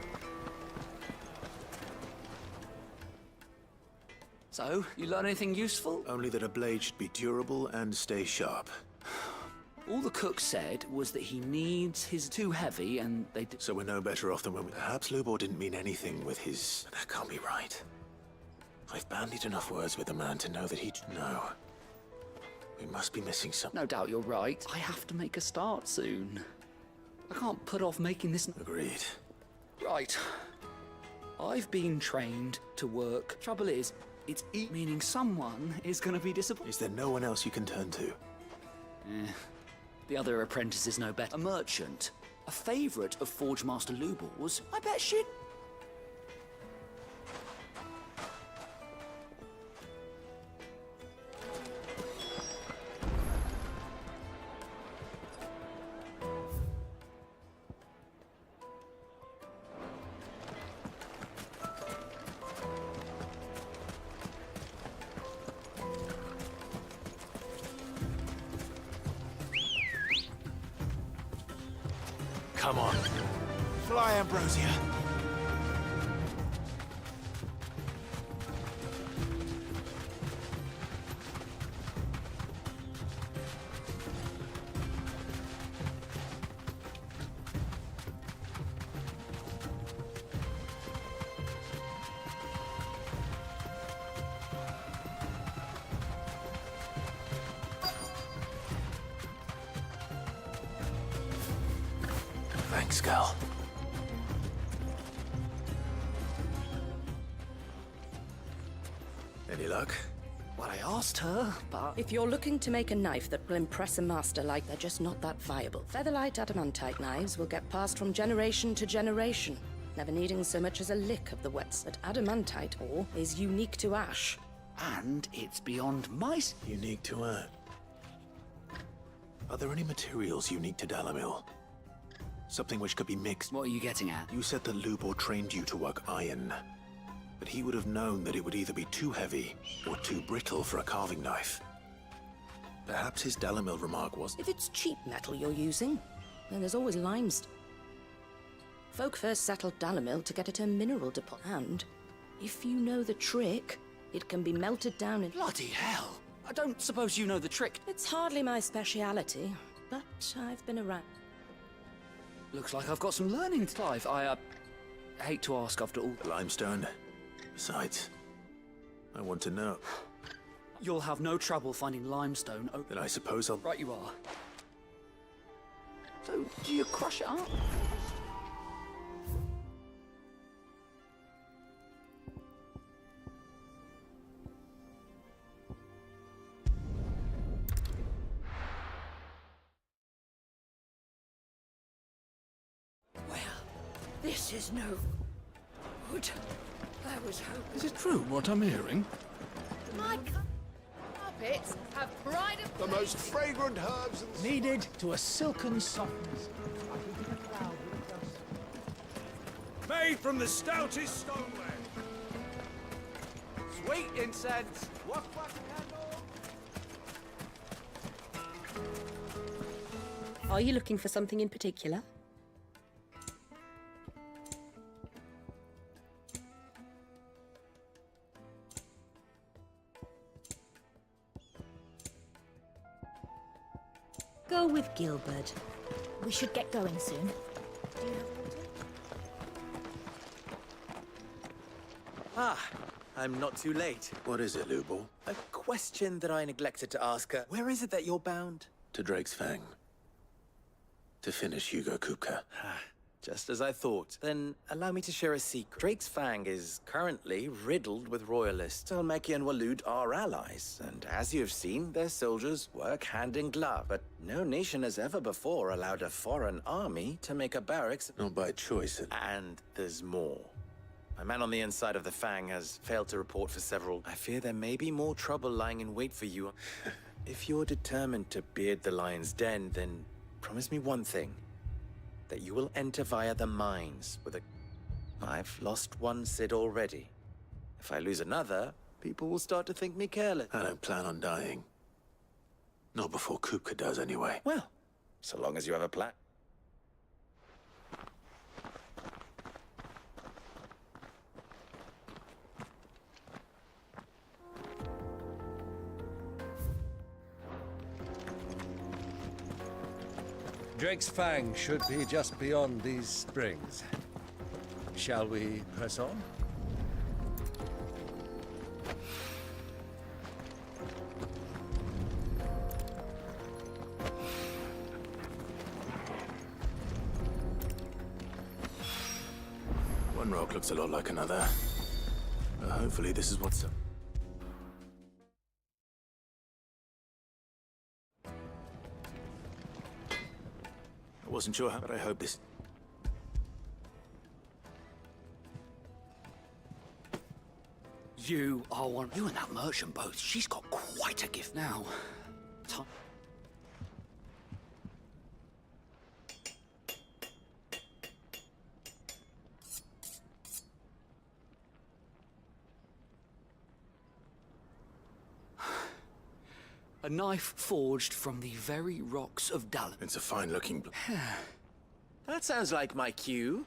So, you learn anything useful? Only that a blade should be durable and stay sharp. All the cook said was that he needs his too heavy and they... So we're no better off than when we... Perhaps Lubor didn't mean anything with his... That can't be right. I've bandied enough words with the man to know that he'd... No. We must be missing something. No doubt you're right. I have to make a start soon. I can't put off making this... Agreed. Right. I've been trained to work. Trouble is, it's meaning someone is going to be disappointed. Is there no one else you can turn to? The other apprentices know better. A merchant, a favourite of Forge Master Lubor's. I bet she'd... Come on. Fly, Ambrosia. Thanks, girl. Any luck? Well, I asked her, but... If you're looking to make a knife that will impress a master like, they're just not that viable. Featherlight adamantite knives will get passed from generation to generation, never needing so much as a lick of the wets. But adamantite ore is unique to ash. And it's beyond my... Unique to her. Are there any materials unique to Dalimil? Something which could be mixed. What are you getting at? You said that Lubor trained you to work iron. But he would have known that it would either be too heavy or too brittle for a carving knife. Perhaps his Dalimil remark was... If it's cheap metal you're using, then there's always limestone. Folk first settled Dalimil to get at a mineral deposit, and if you know the trick, it can be melted down in... Bloody hell! I don't suppose you know the trick. It's hardly my speciality, but I've been around. Looks like I've got some learning, Clive. I hate to ask after all... Limestone. Besides, I want to know. You'll have no trouble finding limestone. Then I suppose I'll... Right you are. So, do you crush it up? This is no good. I was hoping. Is it true what I'm hearing? My carpets have pride of The most fragrant herbs and... Needed to a silken softness. Made from the stoutest stoneware. Sweet incense. What candle? Are you looking for something in particular? Go with Gilbert. We should get going soon. Do you have water? Ah, I'm not too late. What is it, Lubor? A question that I neglected to ask her. Where is it that you're bound? To Drake's Fang. To finish Hugo Kupka. Just as I thought. Then allow me to share a secret. Drake's Fang is currently riddled with royalists. Almeki and Waloed are allies, and as you have seen, their soldiers work hand in glove. But no nation has ever before allowed a foreign army to make a barracks. Not by choice. And there's more. A man on the inside of the Fang has failed to report for several. I fear there may be more trouble lying in wait for you. If you're determined to beard the lion's den, then promise me one thing. That you will enter via the mines with a... I've lost one Cid already. If I lose another, people will start to think me careless. I don't plan on dying. Not before Kupka does, anyway. Well, so long as you have a plan. Drake's Fang should be just beyond these springs. Shall we press on? One rock looks a lot like another. But hopefully this is what's up. I wasn't sure how, but I hope this... You are one. You and that merchant both. She's got quite a gift now. A knife forged from the very rocks of Dallin. It's a fine-looking... That sounds like my cue.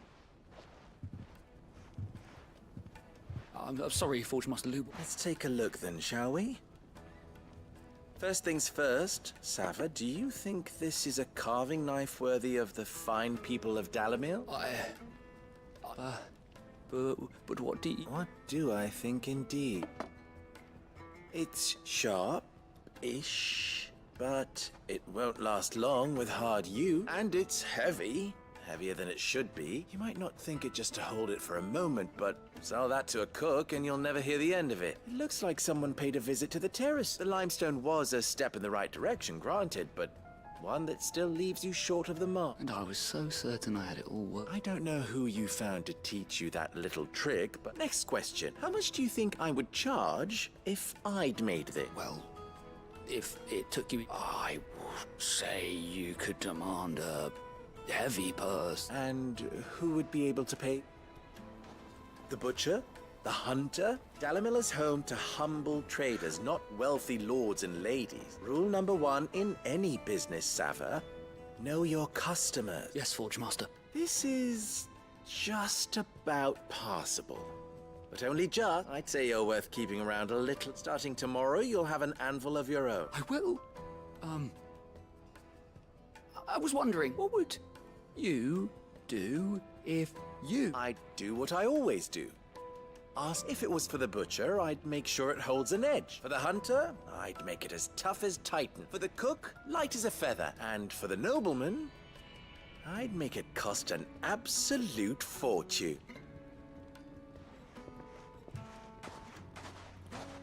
I'm sorry, Forge Master Lubor. Let's take a look then, shall we? First things first, Sava, do you think this is a carving knife worthy of the fine people of Dalimil? But what do you... What do I think indeed? It's sharp-ish, but it won't last long with hard use. And it's heavy. Heavier than it should be. You might not think it just to hold it for a moment, but sell that to a cook and you'll never hear the end of it. It looks like someone paid a visit to the terrace. The limestone was a step in the right direction, granted, but one that still leaves you short of the mark. And I was so certain I had it all worked. I don't know who you found to teach you that little trick, but next question. How much do you think I would charge if I'd made this? Well, if it took you... I would say you could demand a heavy purse. And who would be able to pay? The butcher? The hunter? Dalimil is home to humble traders, not wealthy lords and ladies. Rule number one in any business, Sava. Know your customers. Yes, Forge Master. This is just about passable. But only just. I'd say you're worth keeping around a little. Starting tomorrow, you'll have an anvil of your own. I will. I was wondering, what would you do if you... I'd do what I always do. Ask if it was for the butcher, I'd make sure it holds an edge. For the hunter, I'd make it as tough as Titan. For the cook, light as a feather. And for the nobleman, I'd make it cost an absolute fortune.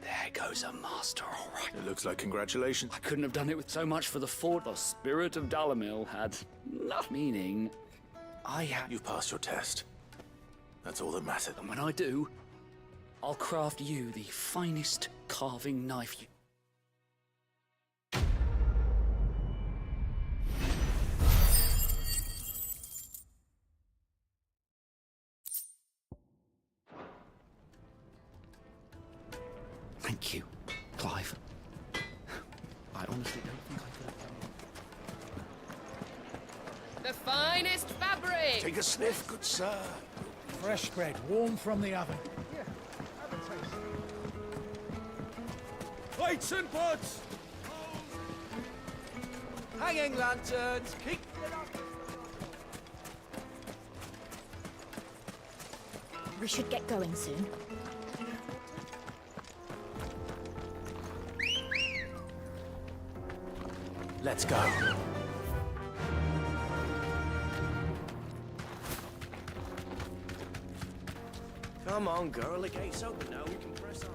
There goes a master, all right. It looks like congratulations. I couldn't have done it with so much for the fort. The spirit of Dalimil had enough meaning. You've passed your test. That's all that matters. And when I do, I'll craft you the finest carving knife you... Thank you, Clive. I honestly don't think I could have done it. The finest fabric! Take a sniff, good sir. Fresh bread, warm from the oven. Here, have a taste. Plates and pots! Hanging lanterns, keep it up! We should get going soon. Let's go. Come on, girl. The gate's open now. We can press on.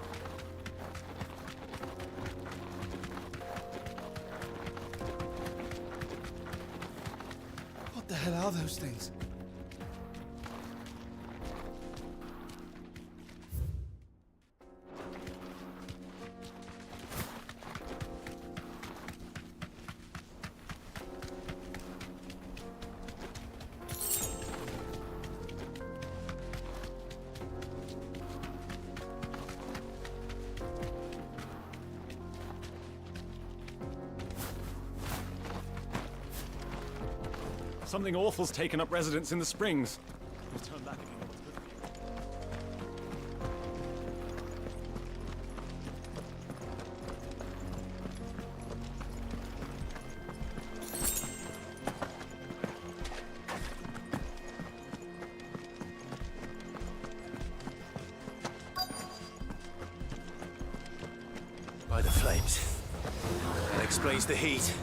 What the hell are those things? Something awful's taken up residence in the springs. We'll turn back if you know what's good for you. By the flames. That explains the heat.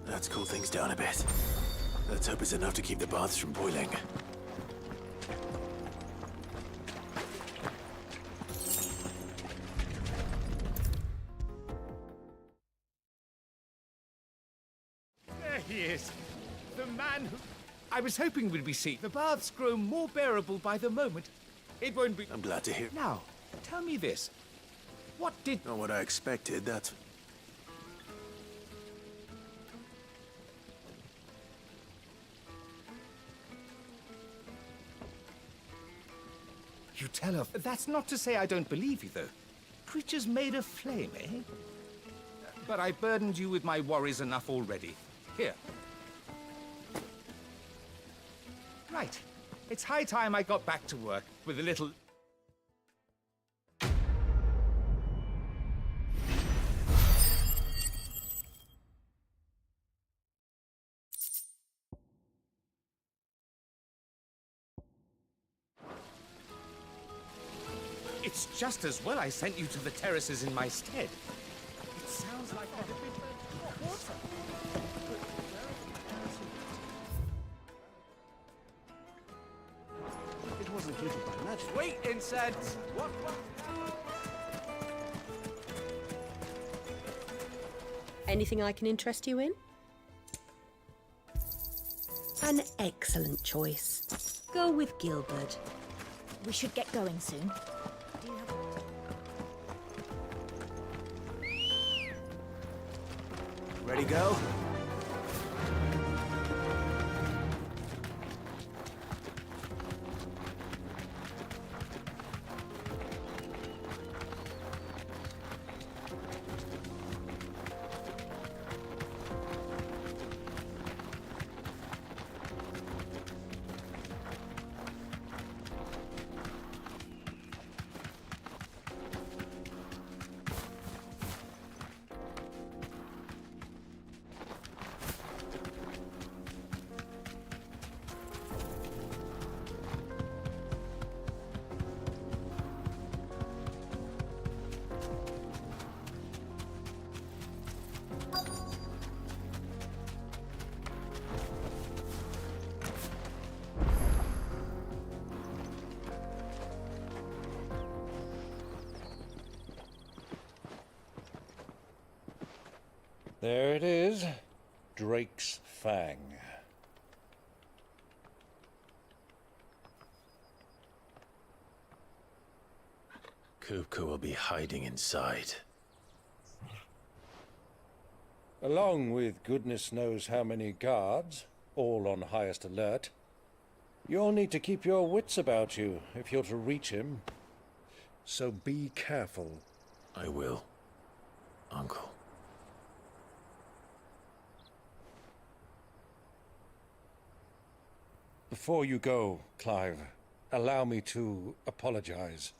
Let's cool things down a bit. Let's hope it's enough to keep the baths from boiling. he is. The man who... I was hoping we'd be seeing. The baths grow more bearable by the moment. It won't be... I'm glad to hear. Now, tell me this. What did... Not what I expected, that's... You tell her... That's not to say I don't believe you, though. Creatures made of flame, eh? But I burdened you with my worries enough already. Here. Right. It's high time I got back to work with a little... It's just as well I sent you to the terraces in my stead. It sounds like I'd have been burnt hot water. It wasn't heated by magic. Sweet incense! What? Anything I can interest you in? An excellent choice. Go with Gilbert. We should get going soon. Do you have... Ready, go? There it is. Drake's Fang. Kupka will be hiding inside. Along with goodness knows how many guards, all on highest alert. You'll need to keep your wits about you if you're to reach him. So be careful. I will, Uncle. Before you go, Clive, allow me to apologize.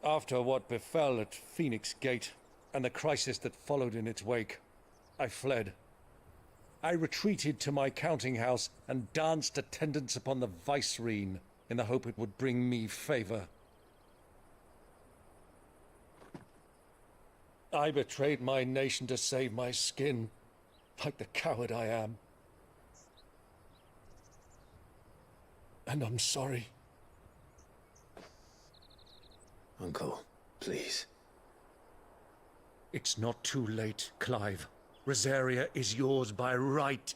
After what befell at Phoenix Gate and the crisis that followed in its wake, I fled. I retreated to my counting house and danced attendance upon the vicereine in the hope it would bring me favor. I betrayed my nation to save my skin, like the coward I am. And I'm sorry. Uncle, please. It's not too late, Clive. Rosaria is yours by right,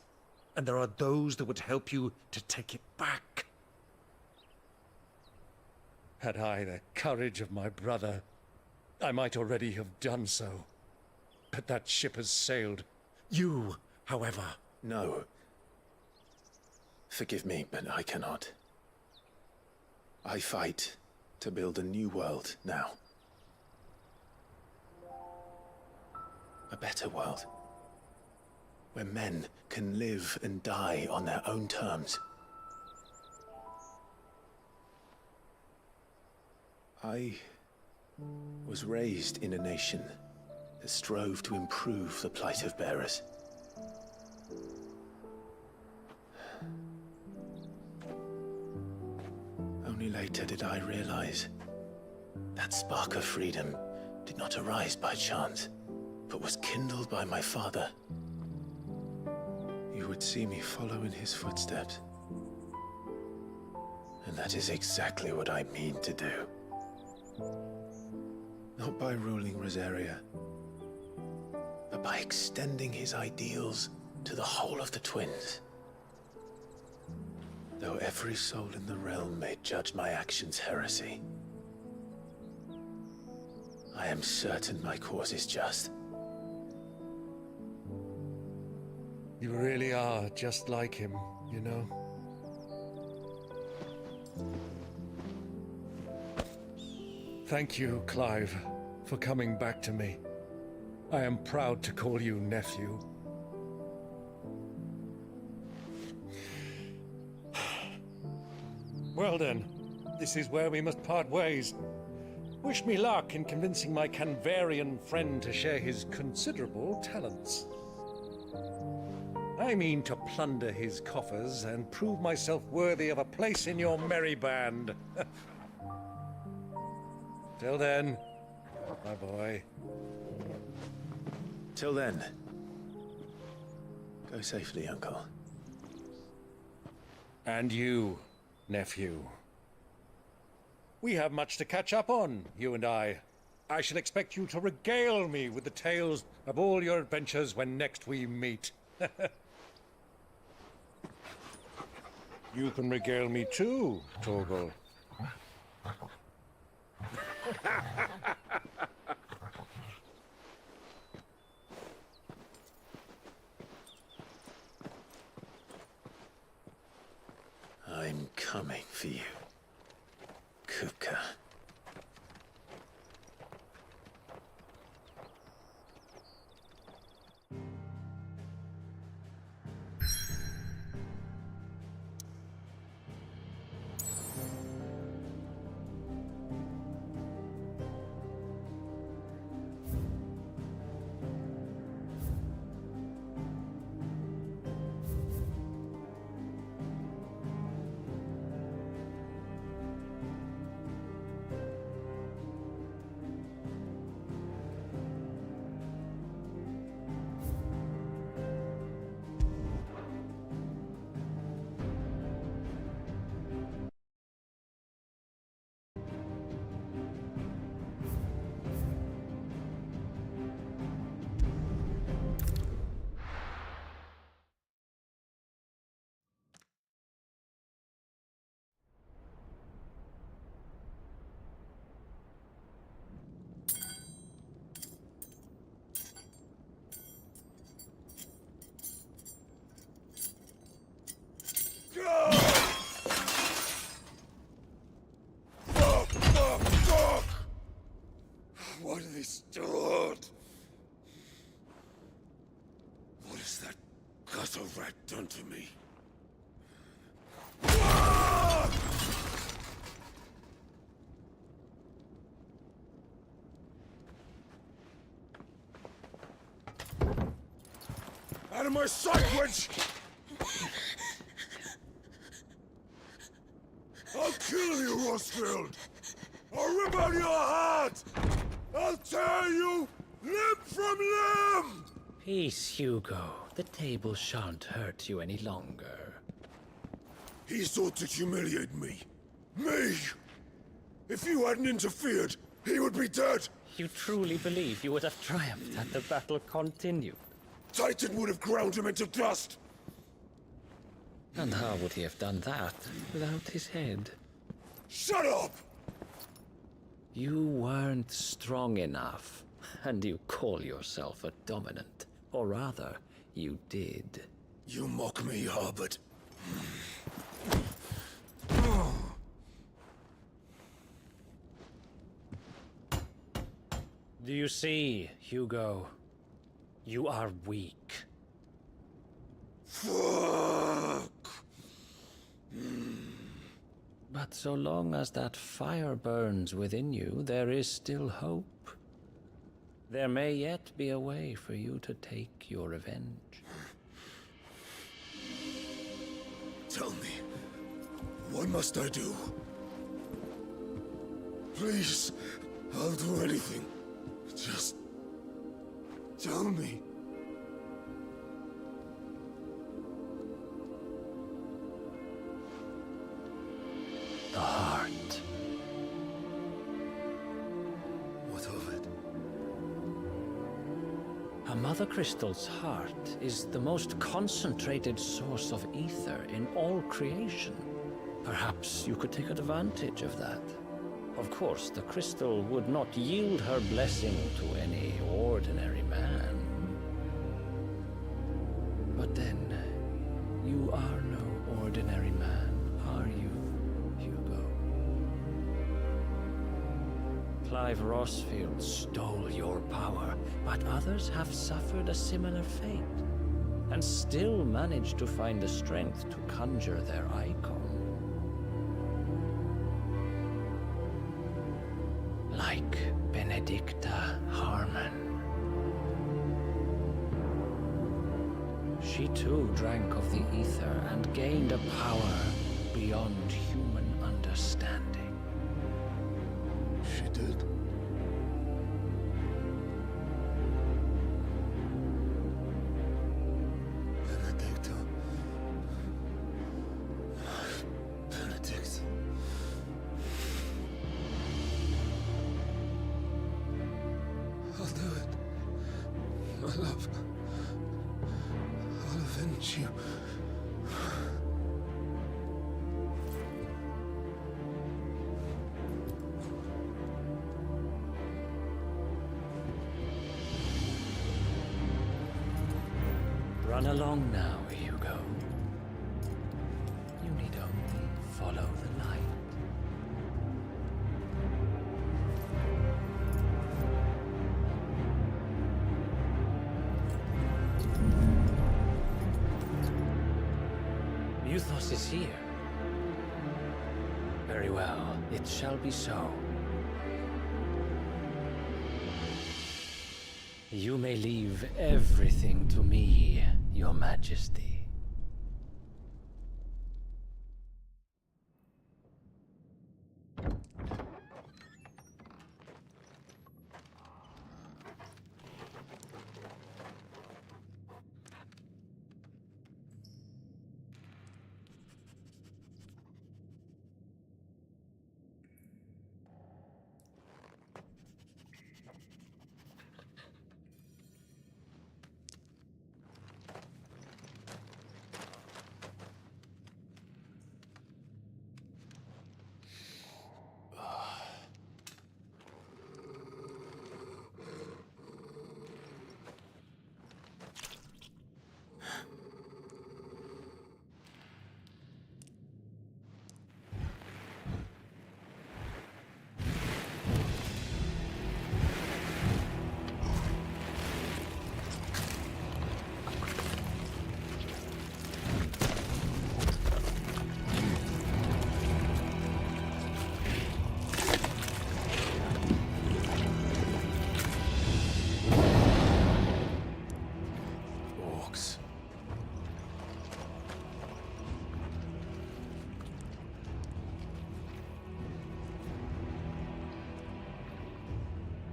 and there are those that would help you to take it back. Had I the courage of my brother, I might already have done so. But that ship has sailed. You, however... No. Forgive me, but I cannot. I fight to build a new world now. A better world. Where men can live and die on their own terms. I was raised in a nation that strove to improve the plight of bearers. Only later did I realize that spark of freedom did not arise by chance, but was kindled by my father. You would see me follow in his footsteps. And that is exactly what I mean to do. Not by ruling Rosaria, but by extending his ideals to the whole of the twins. Though every soul in the realm may judge my actions heresy, I am certain my cause is just. You really are just like him, you know? Thank you, Clive, for coming back to me. I am proud to call you nephew. Well then, this is where we must part ways. Wish me luck in convincing my Canvarian friend to share his considerable talents. I mean to plunder his coffers and prove myself worthy of a place in your merry band. Till then, my boy. Till then, go safely, Uncle. And you, nephew. We have much to catch up on, you and I. I shall expect you to regale me with the tales of all your adventures when next we meet. You can regale me too, Torgal. I'm coming for you, Kupka. What have they stored? What has that gutter rat done to me? Out of my sight, wench! I'll kill you, Rosfield! I'll rip out your heart! I'll tear you limb from limb! Peace, Hugo. The table shan't hurt you any longer. He sought to humiliate me. Me! If you hadn't interfered, he would be dead! You truly believe you would have triumphed had the battle continued? Titan would have ground him into dust! And how would he have done that without his head? Shut up! You weren't strong enough, and you call yourself a dominant. Or rather, you did. You mock me, Harbert. Do you see, Hugo? You are weak. Fuck! But so long as that fire burns within you, there is still hope. There may yet be a way for you to take your revenge. Tell me, what must I do? Please, I'll do anything. Just tell me. The heart. What of it? A Mother Crystal's heart is the most concentrated source of ether in all creation. Perhaps you could take advantage of that. Of course, the crystal would not yield her blessing to any ordinary man. But then, you are no ordinary man, are you, Hugo? Clive Rossfield stole your power, but others have suffered a similar fate, and still managed to find the strength to conjure their icon. Like Benedicta Harmon. She too drank of the ether and gained a power beyond human understanding. She did. Benedicta. Benedict. I'll do it. My love. I'll avenge you. Run along now, Hugo. You need only follow the light. Muthos is here. Very well, it shall be so. You may leave everything to me, Your Majesty.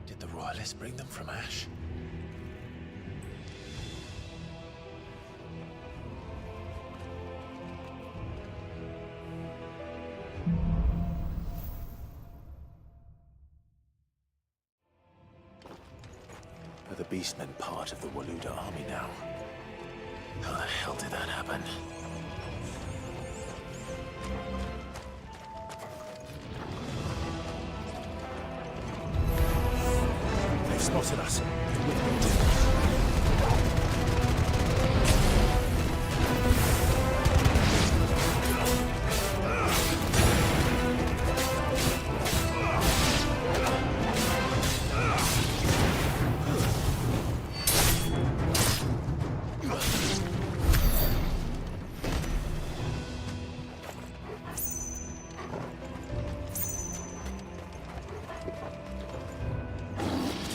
Did the royalists bring them from Ash? Are the Beastmen part of the Waluda army now? How the hell did that happen? They've spotted us.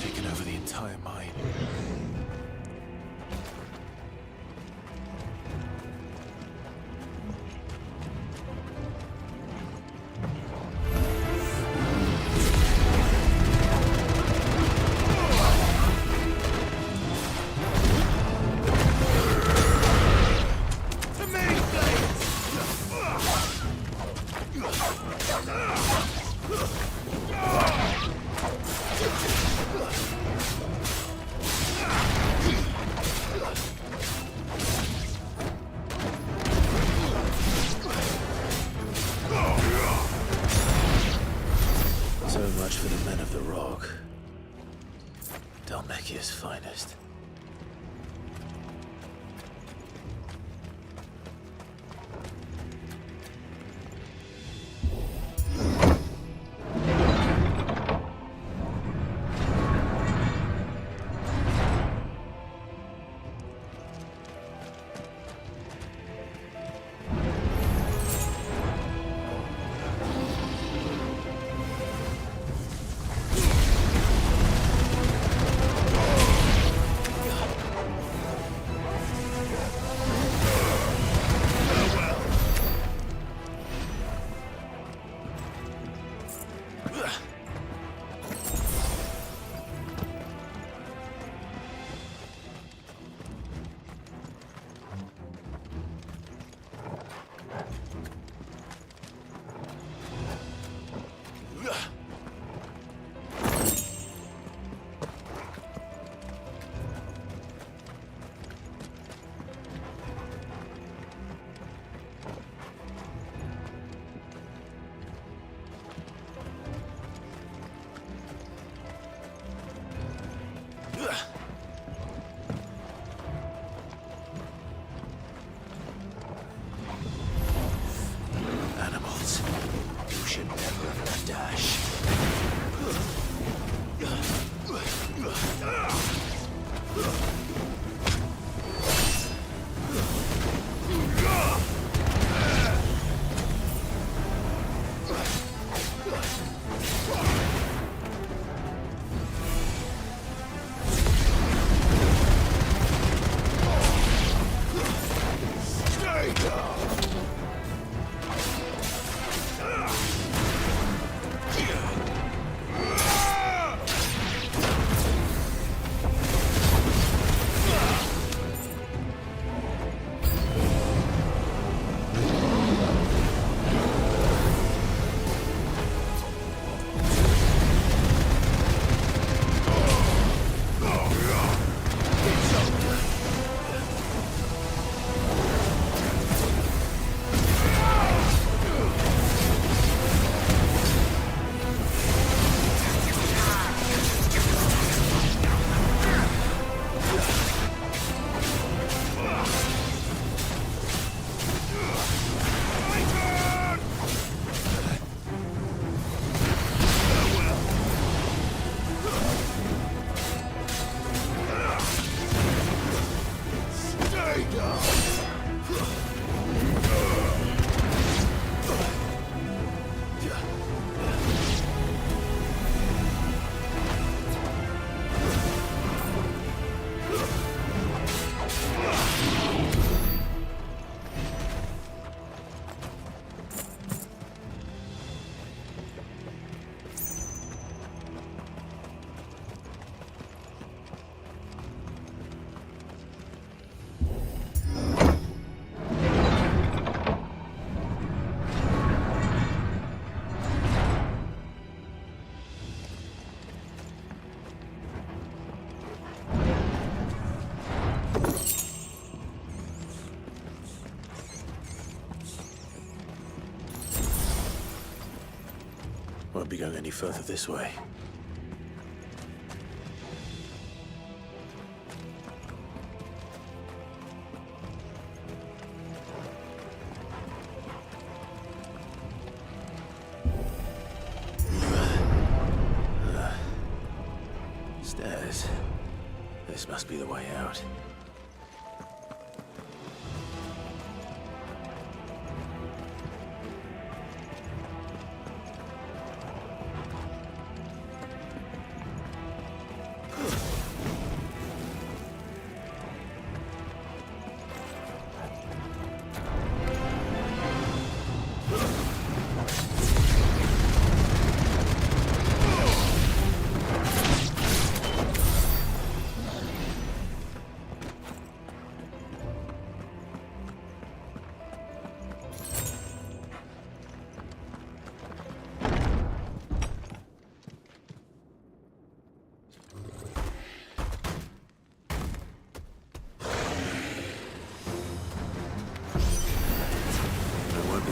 Taken over the entire Won't be going any further this way. Stairs. This must be the way out.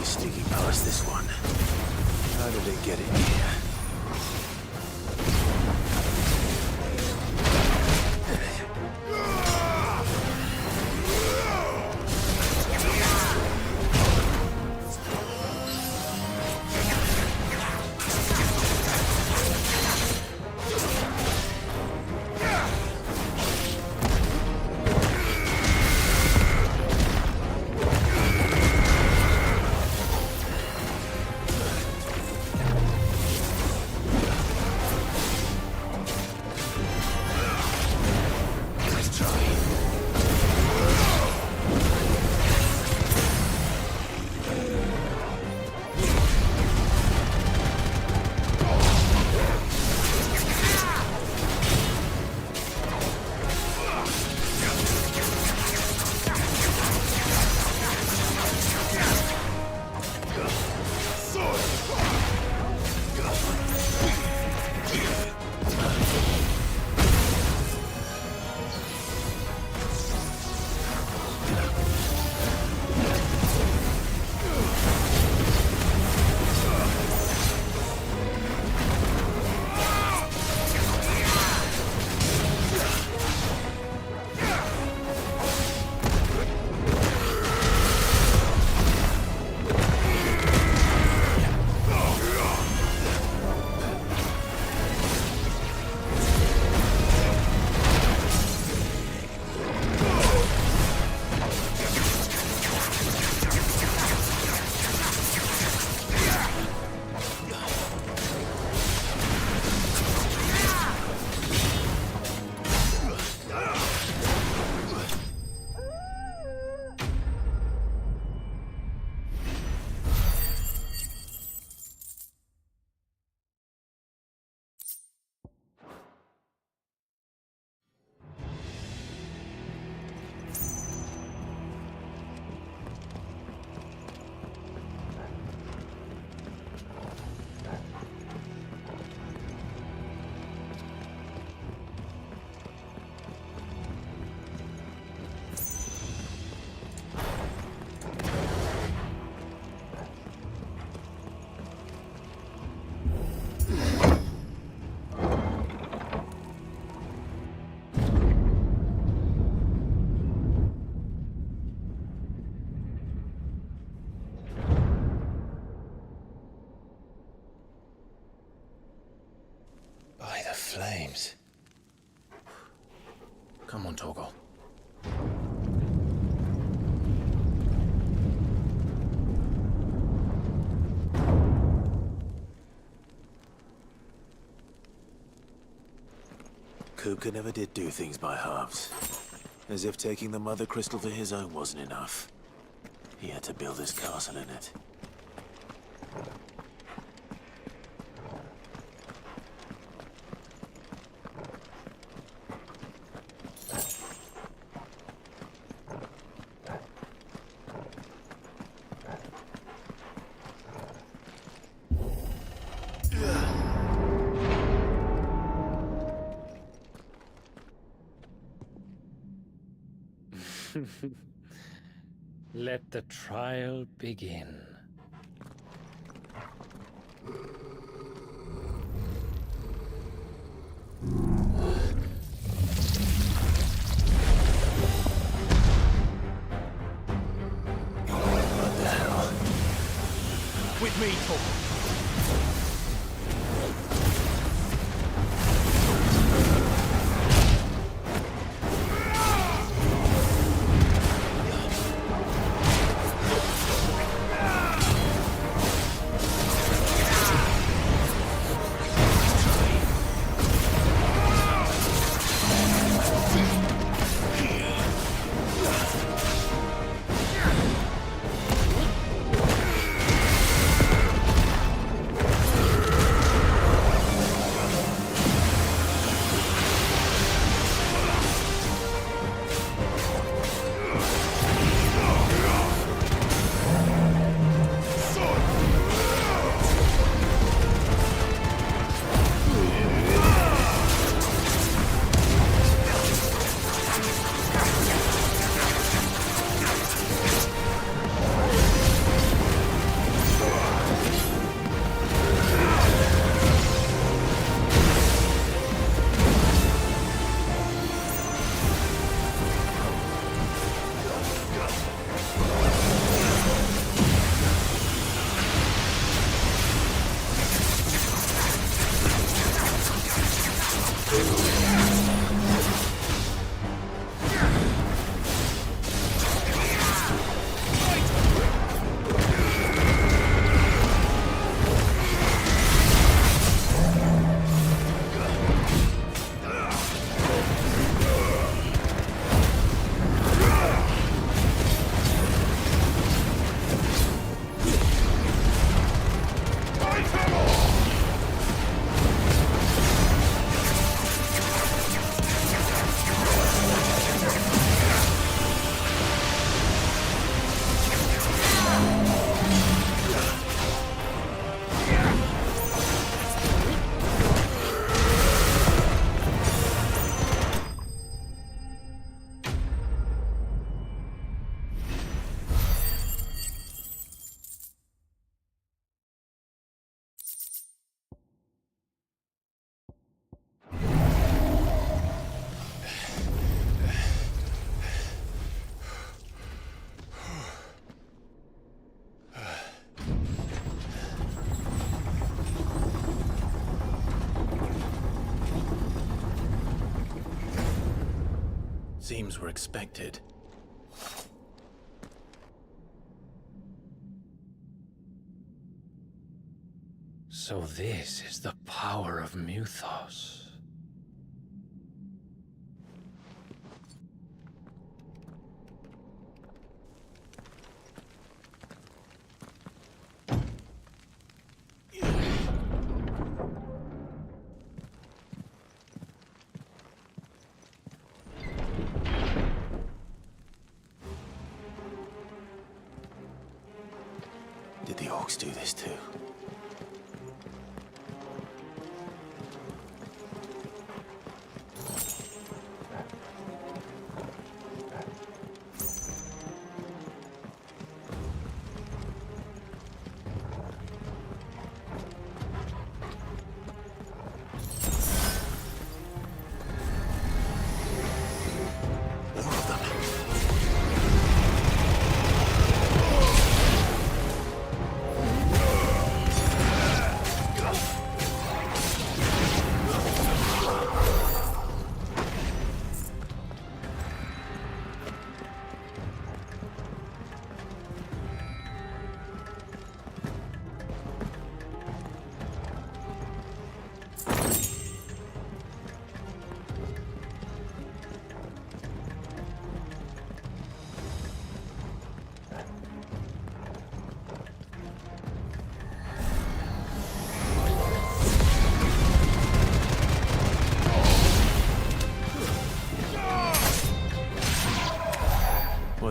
Sneaking past this one. How did it get in here? Flames. Come on, Torgal. Kupka never did do things by halves. As if taking the Mother Crystal for his own wasn't enough. He had to build his castle in it. Let the trial begin. What the hell? With me, Thor. Seems we're expected. So this is the power of Mythos. Did the orcs do this too?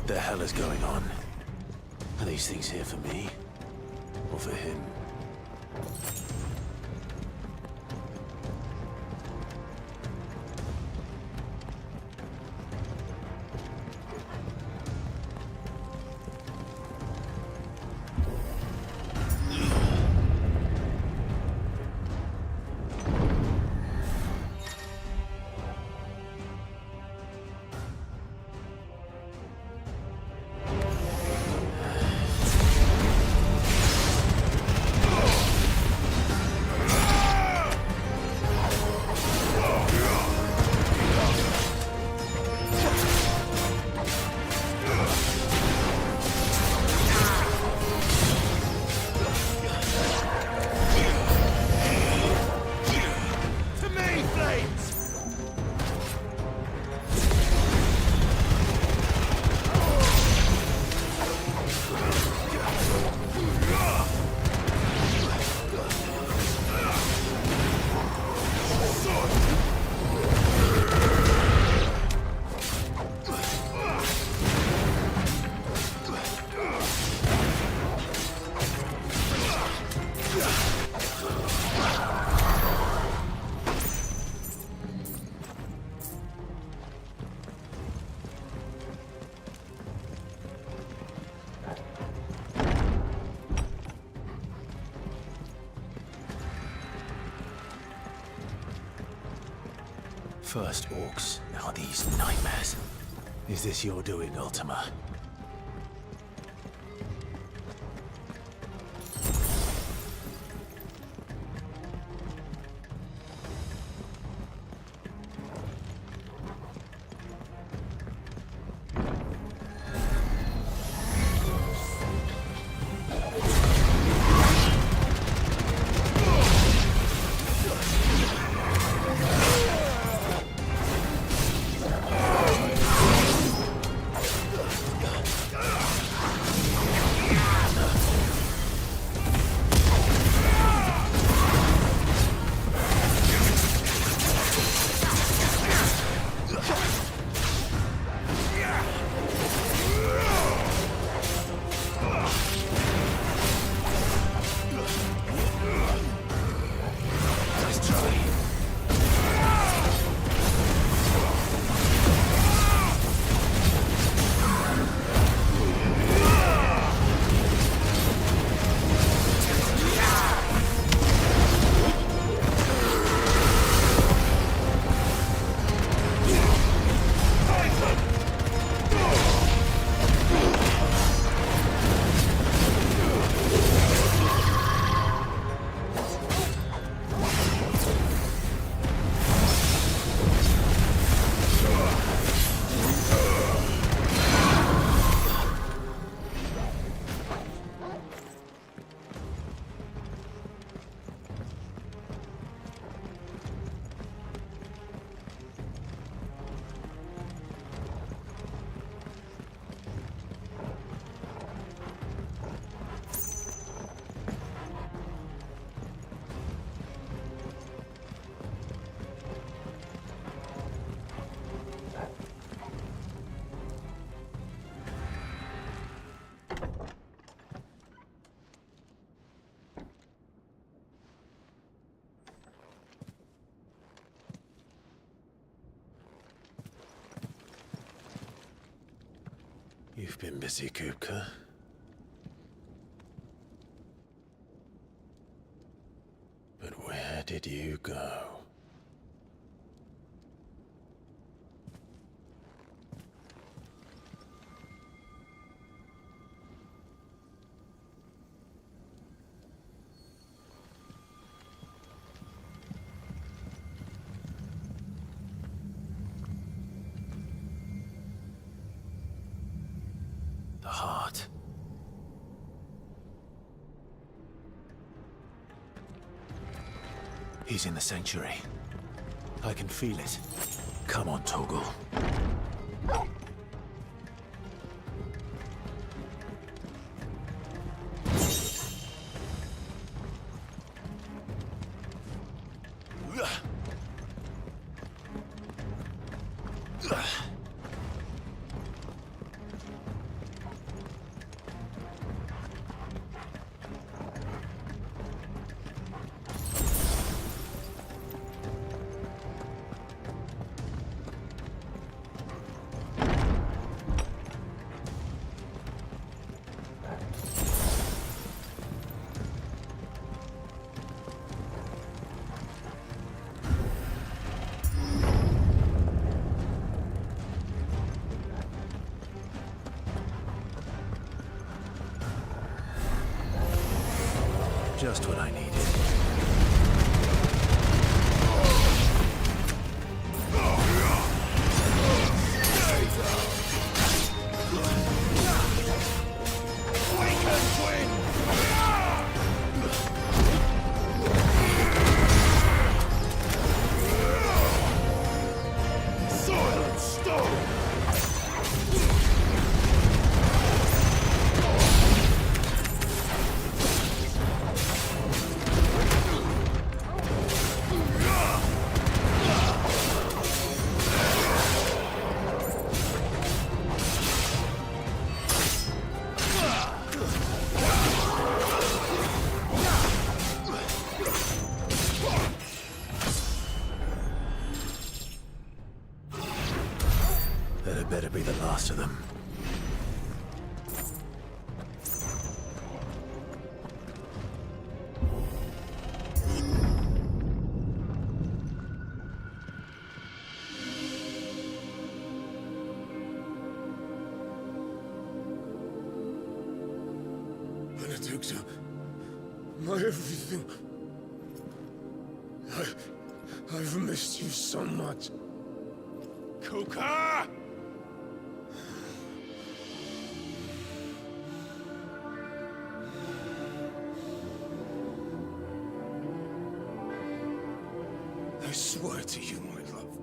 What the hell is going on? Are these things here for me? Or for him? First orcs, now these nightmares. Is this your doing, Ultima? You've been busy, Kupka. But where did you go? The heart. He's in the sanctuary. I can feel it. Come on, Torgal. Just what I needed. Soil and stone! That had better be the last of them. Benedicta, my everything. I've missed you so much. Kuka! I swear to you, my love,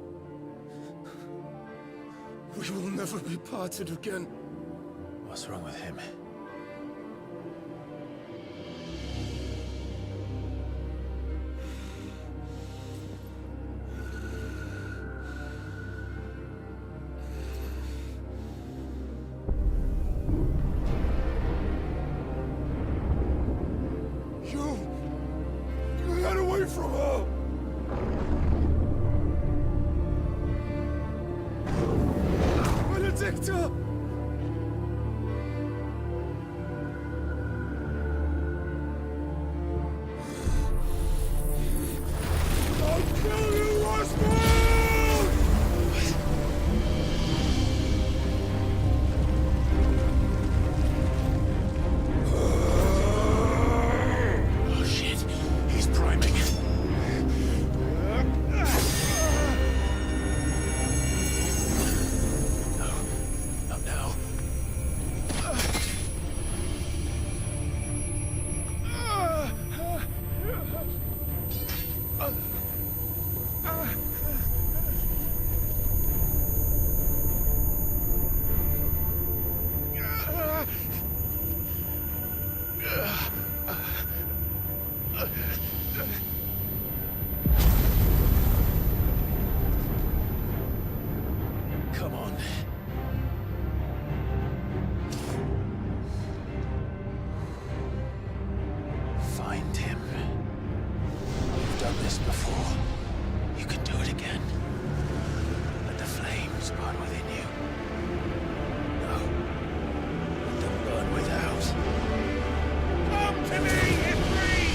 we will never be parted again. What's wrong with him? You got away from her! Benedicta! I'll kill you, Osmond! Oh shit, he's priming. Not now. Come on. Find him. You've done this before. You can do it again. Let the flames burn within you. No. Let them burn without. Come to me, Ifrit!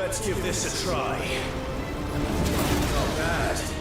Let's give this a try. Not bad.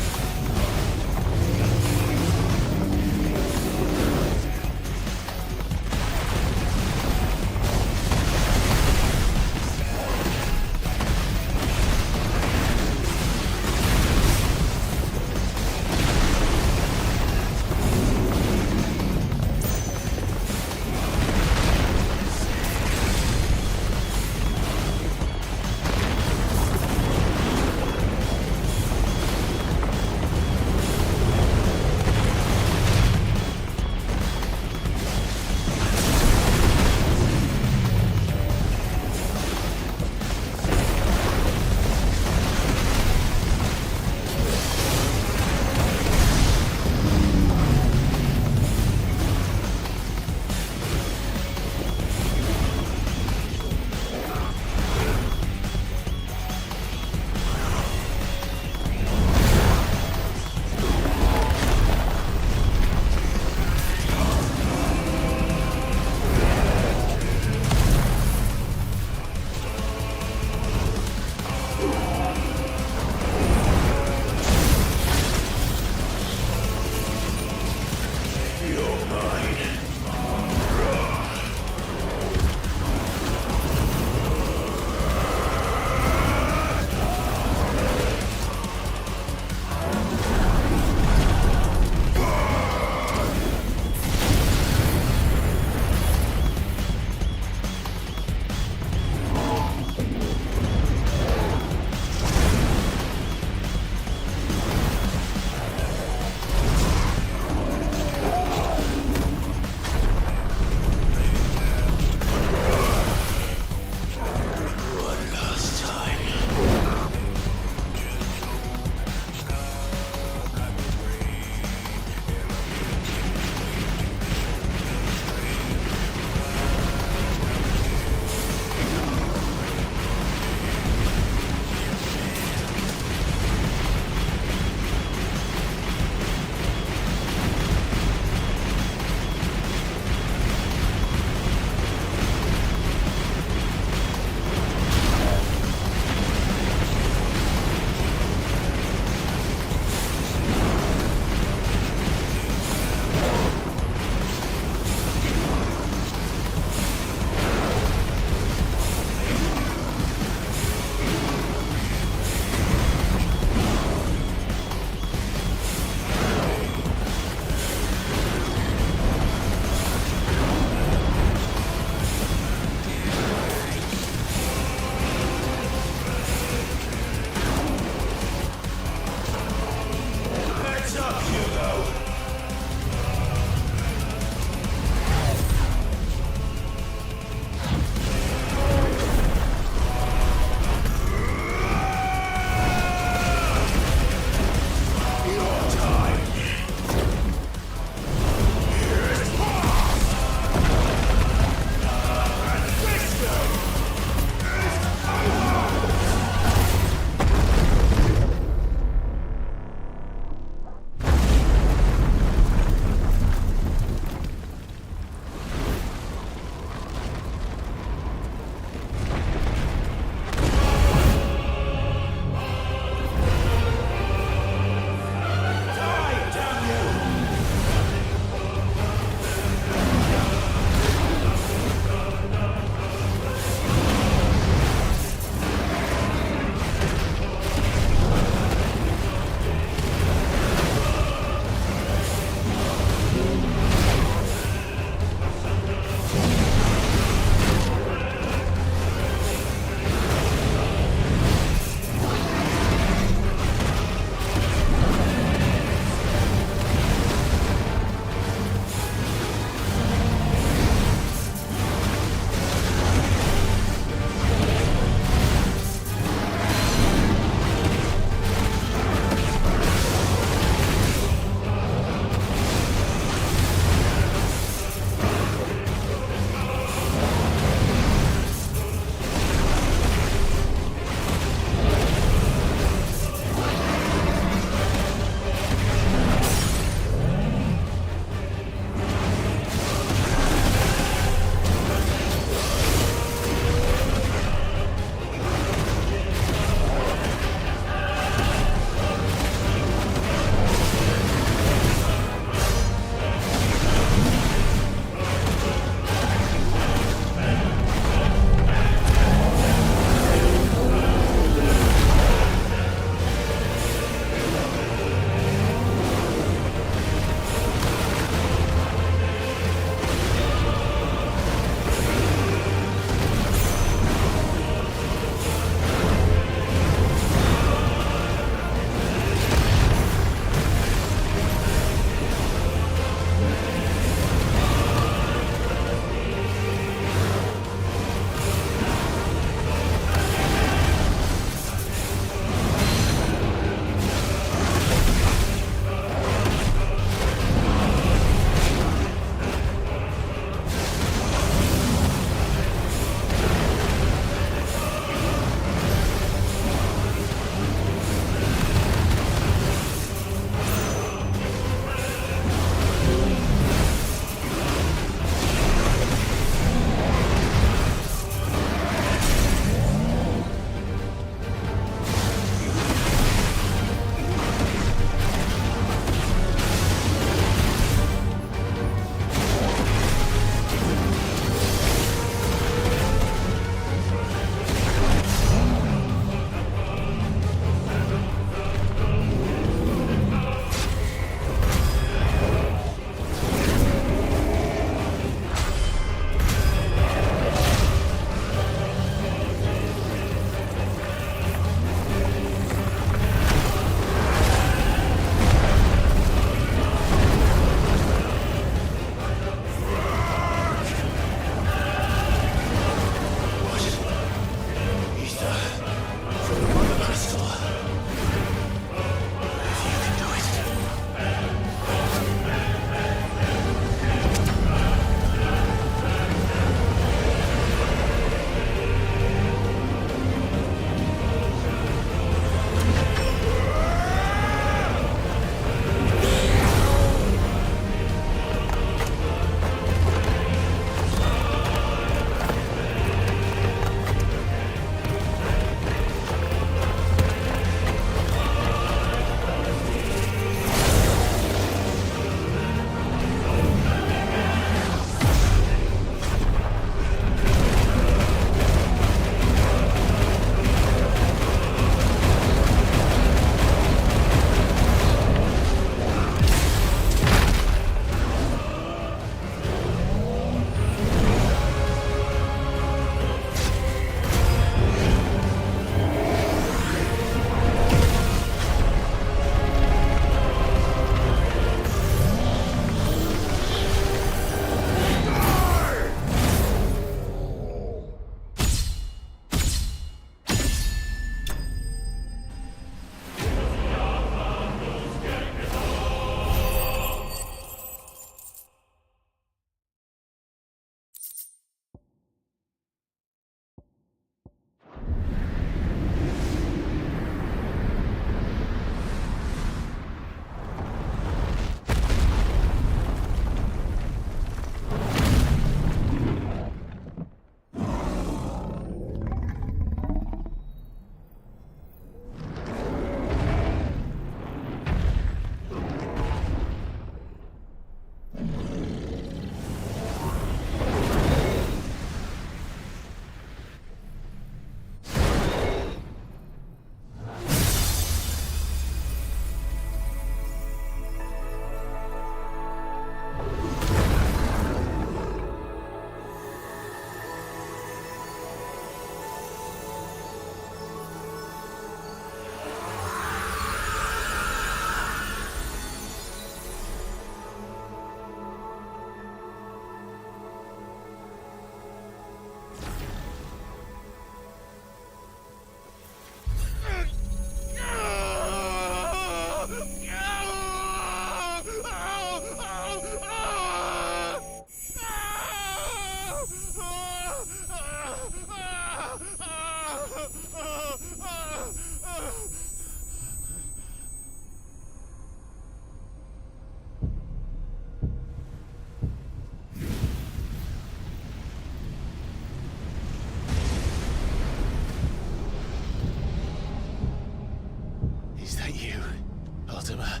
Mortimer.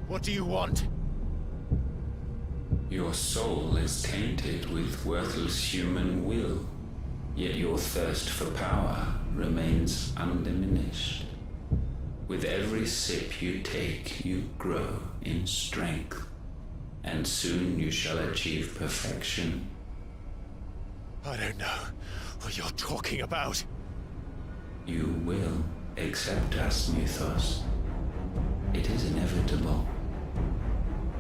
What do you want? Your soul is tainted with worthless human will, yet your thirst for power remains undiminished. With every sip you take, you grow in strength, and soon you shall achieve perfection. I don't know what you're talking about. You will accept us, Mythos. It is inevitable.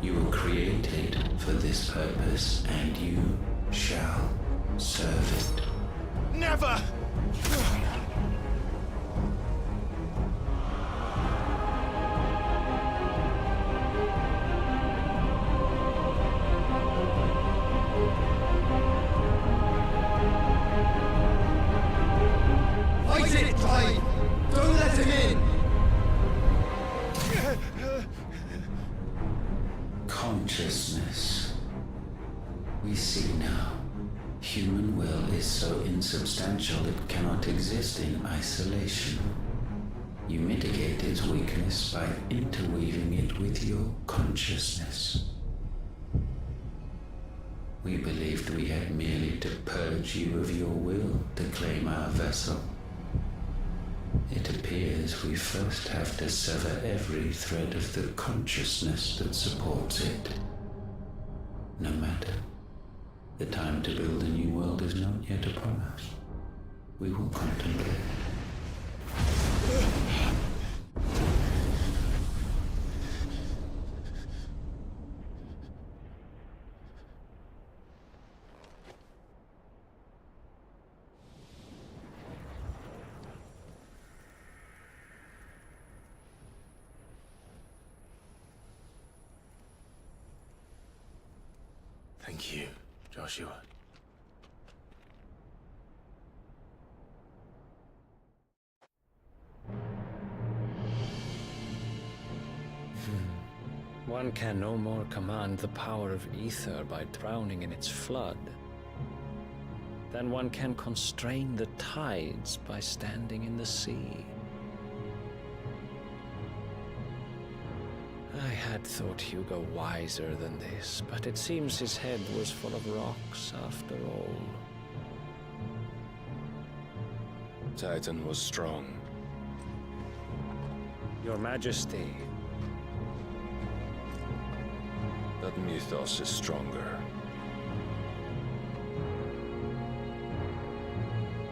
You were created for this purpose, and you shall serve it. Never! Fight it, Clive! Don't let him in! Consciousness. We see now. Human will is so insubstantial it cannot exist in isolation. You mitigate its weakness by interweaving it with your consciousness. We believed we had merely to purge you of your will to claim our vessel. It appears we first have to sever every thread of the consciousness that supports it. No matter. The time to build a new world is not yet upon us. We will contemplate. Thank you, Joshua. One can no more command the power of ether by drowning in its flood than one can constrain the tides by standing in the sea. I had thought Hugo wiser than this, but it seems his head was full of rocks after all. Titan was strong. Your Majesty. But Mythos is stronger.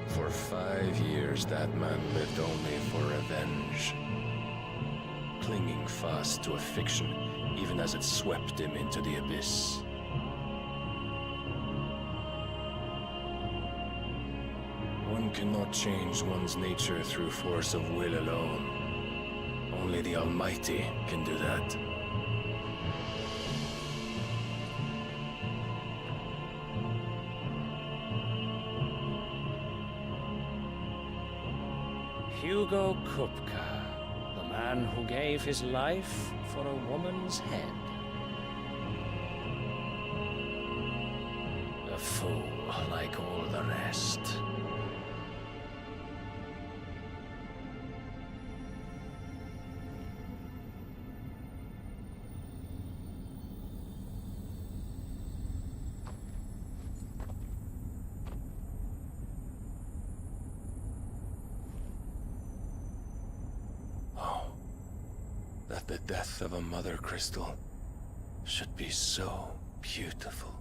For 5 years, that man lived only for revenge. Clinging fast to a fiction, even as it swept him into the abyss. One cannot change one's nature through force of will alone. Only the Almighty can do that. Hugo Kupka, the man who gave his life for a woman's head. A fool like all the rest. That the death of a mother crystal should be so beautiful.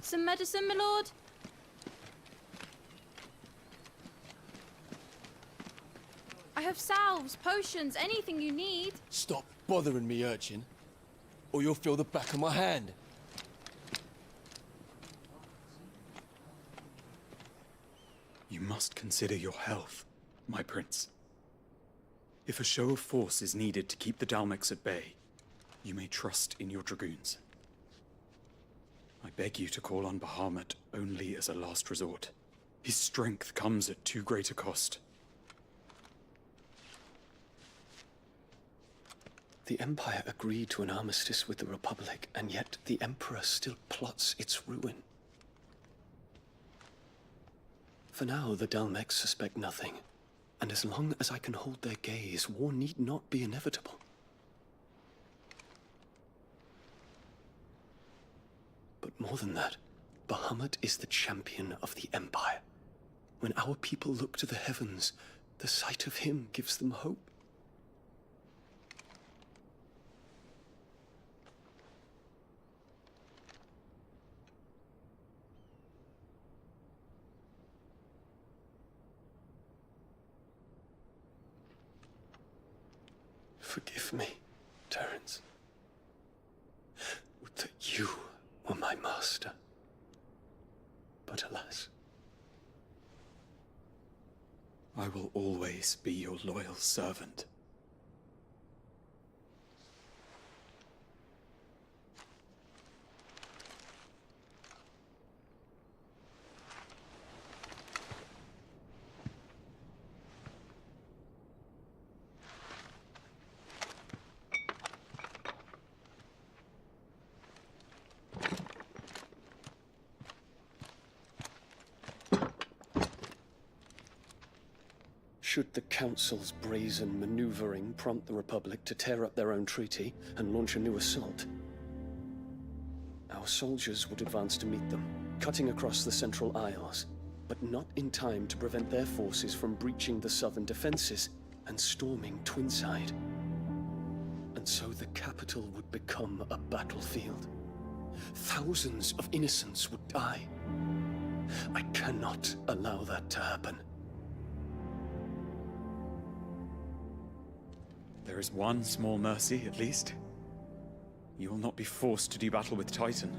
Some medicine, my lord? I have salves, potions, anything you need. Stop bothering me, urchin, or you'll feel the back of my hand. You must consider your health, my prince. If a show of force is needed to keep the Dalmex at bay, you may trust in your dragoons. I beg you to call on Bahamut only as a last resort. His strength comes at too great a cost. The Empire agreed to an armistice with the Republic, and yet the Emperor still plots its ruin. For now, the Dalmex suspect nothing, and as long as I can hold their gaze, war need not be inevitable. But more than that, Bahamut is the champion of the Empire. When our people look to the heavens, the sight of him gives them hope. Forgive me, Terence. Would that you were my master. But alas. I will always be your loyal servant. Should the Council's brazen maneuvering prompt the Republic to tear up their own treaty and launch a new assault, our soldiers would advance to meet them, cutting across the Central Isles, but not in time to prevent their forces from breaching the southern defenses and storming Twinside. And so the capital would become a battlefield. Thousands of innocents would die. I cannot allow that to happen. There is one small mercy, at least. You will not be forced to do battle with Titan.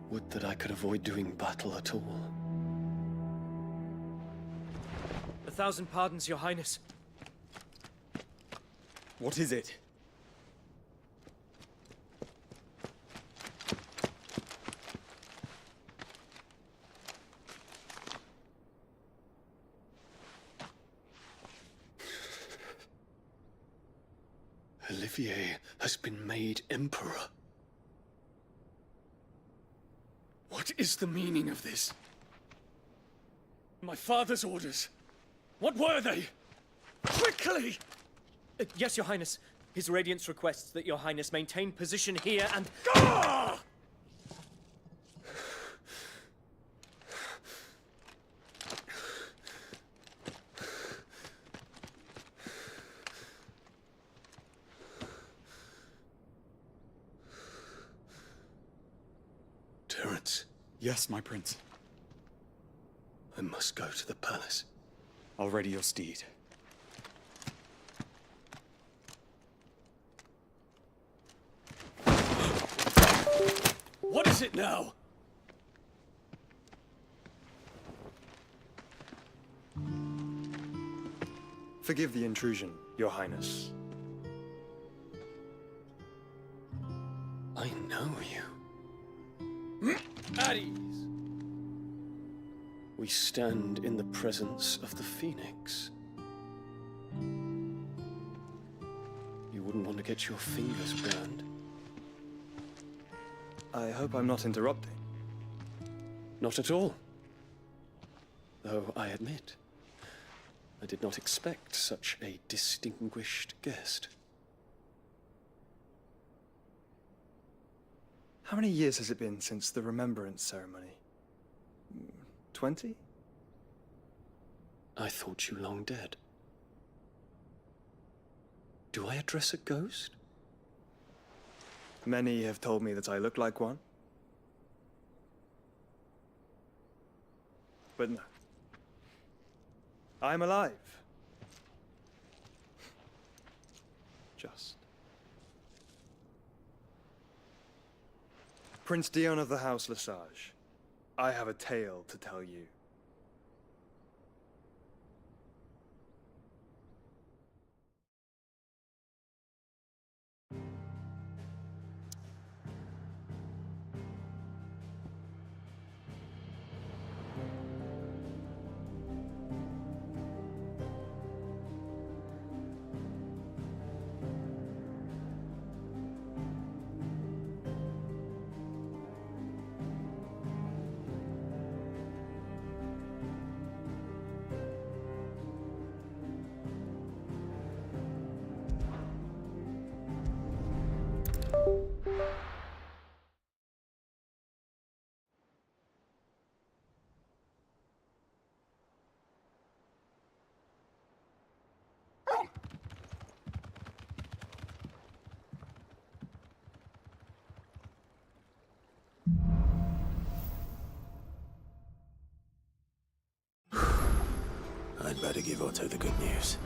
Would that I could avoid doing battle at all. 1,000 pardons, Your Highness. What is it? Olivier has been made Emperor. What is the meaning of this? My father's orders. What were they? Quickly! Yes, Your Highness. His Radiance requests that Your Highness maintain position here and... Ah! Terence. Yes, my prince. I must go to the palace. I'll ready your steed. What is it now? Forgive the intrusion, Your Highness. I know you. At ease. We stand in the presence of the Phoenix. You wouldn't want to get your fingers burned. I hope I'm not interrupting. Not at all. Though I admit, I did not expect such a distinguished guest. How many years has it been since the Remembrance ceremony? 20? I thought you long dead. Do I address a ghost? Many have told me that I look like one. But no. I'm alive. Just. Prince Dion of the House Lesage, I have a tale to tell you. I'd better give Otto the good news.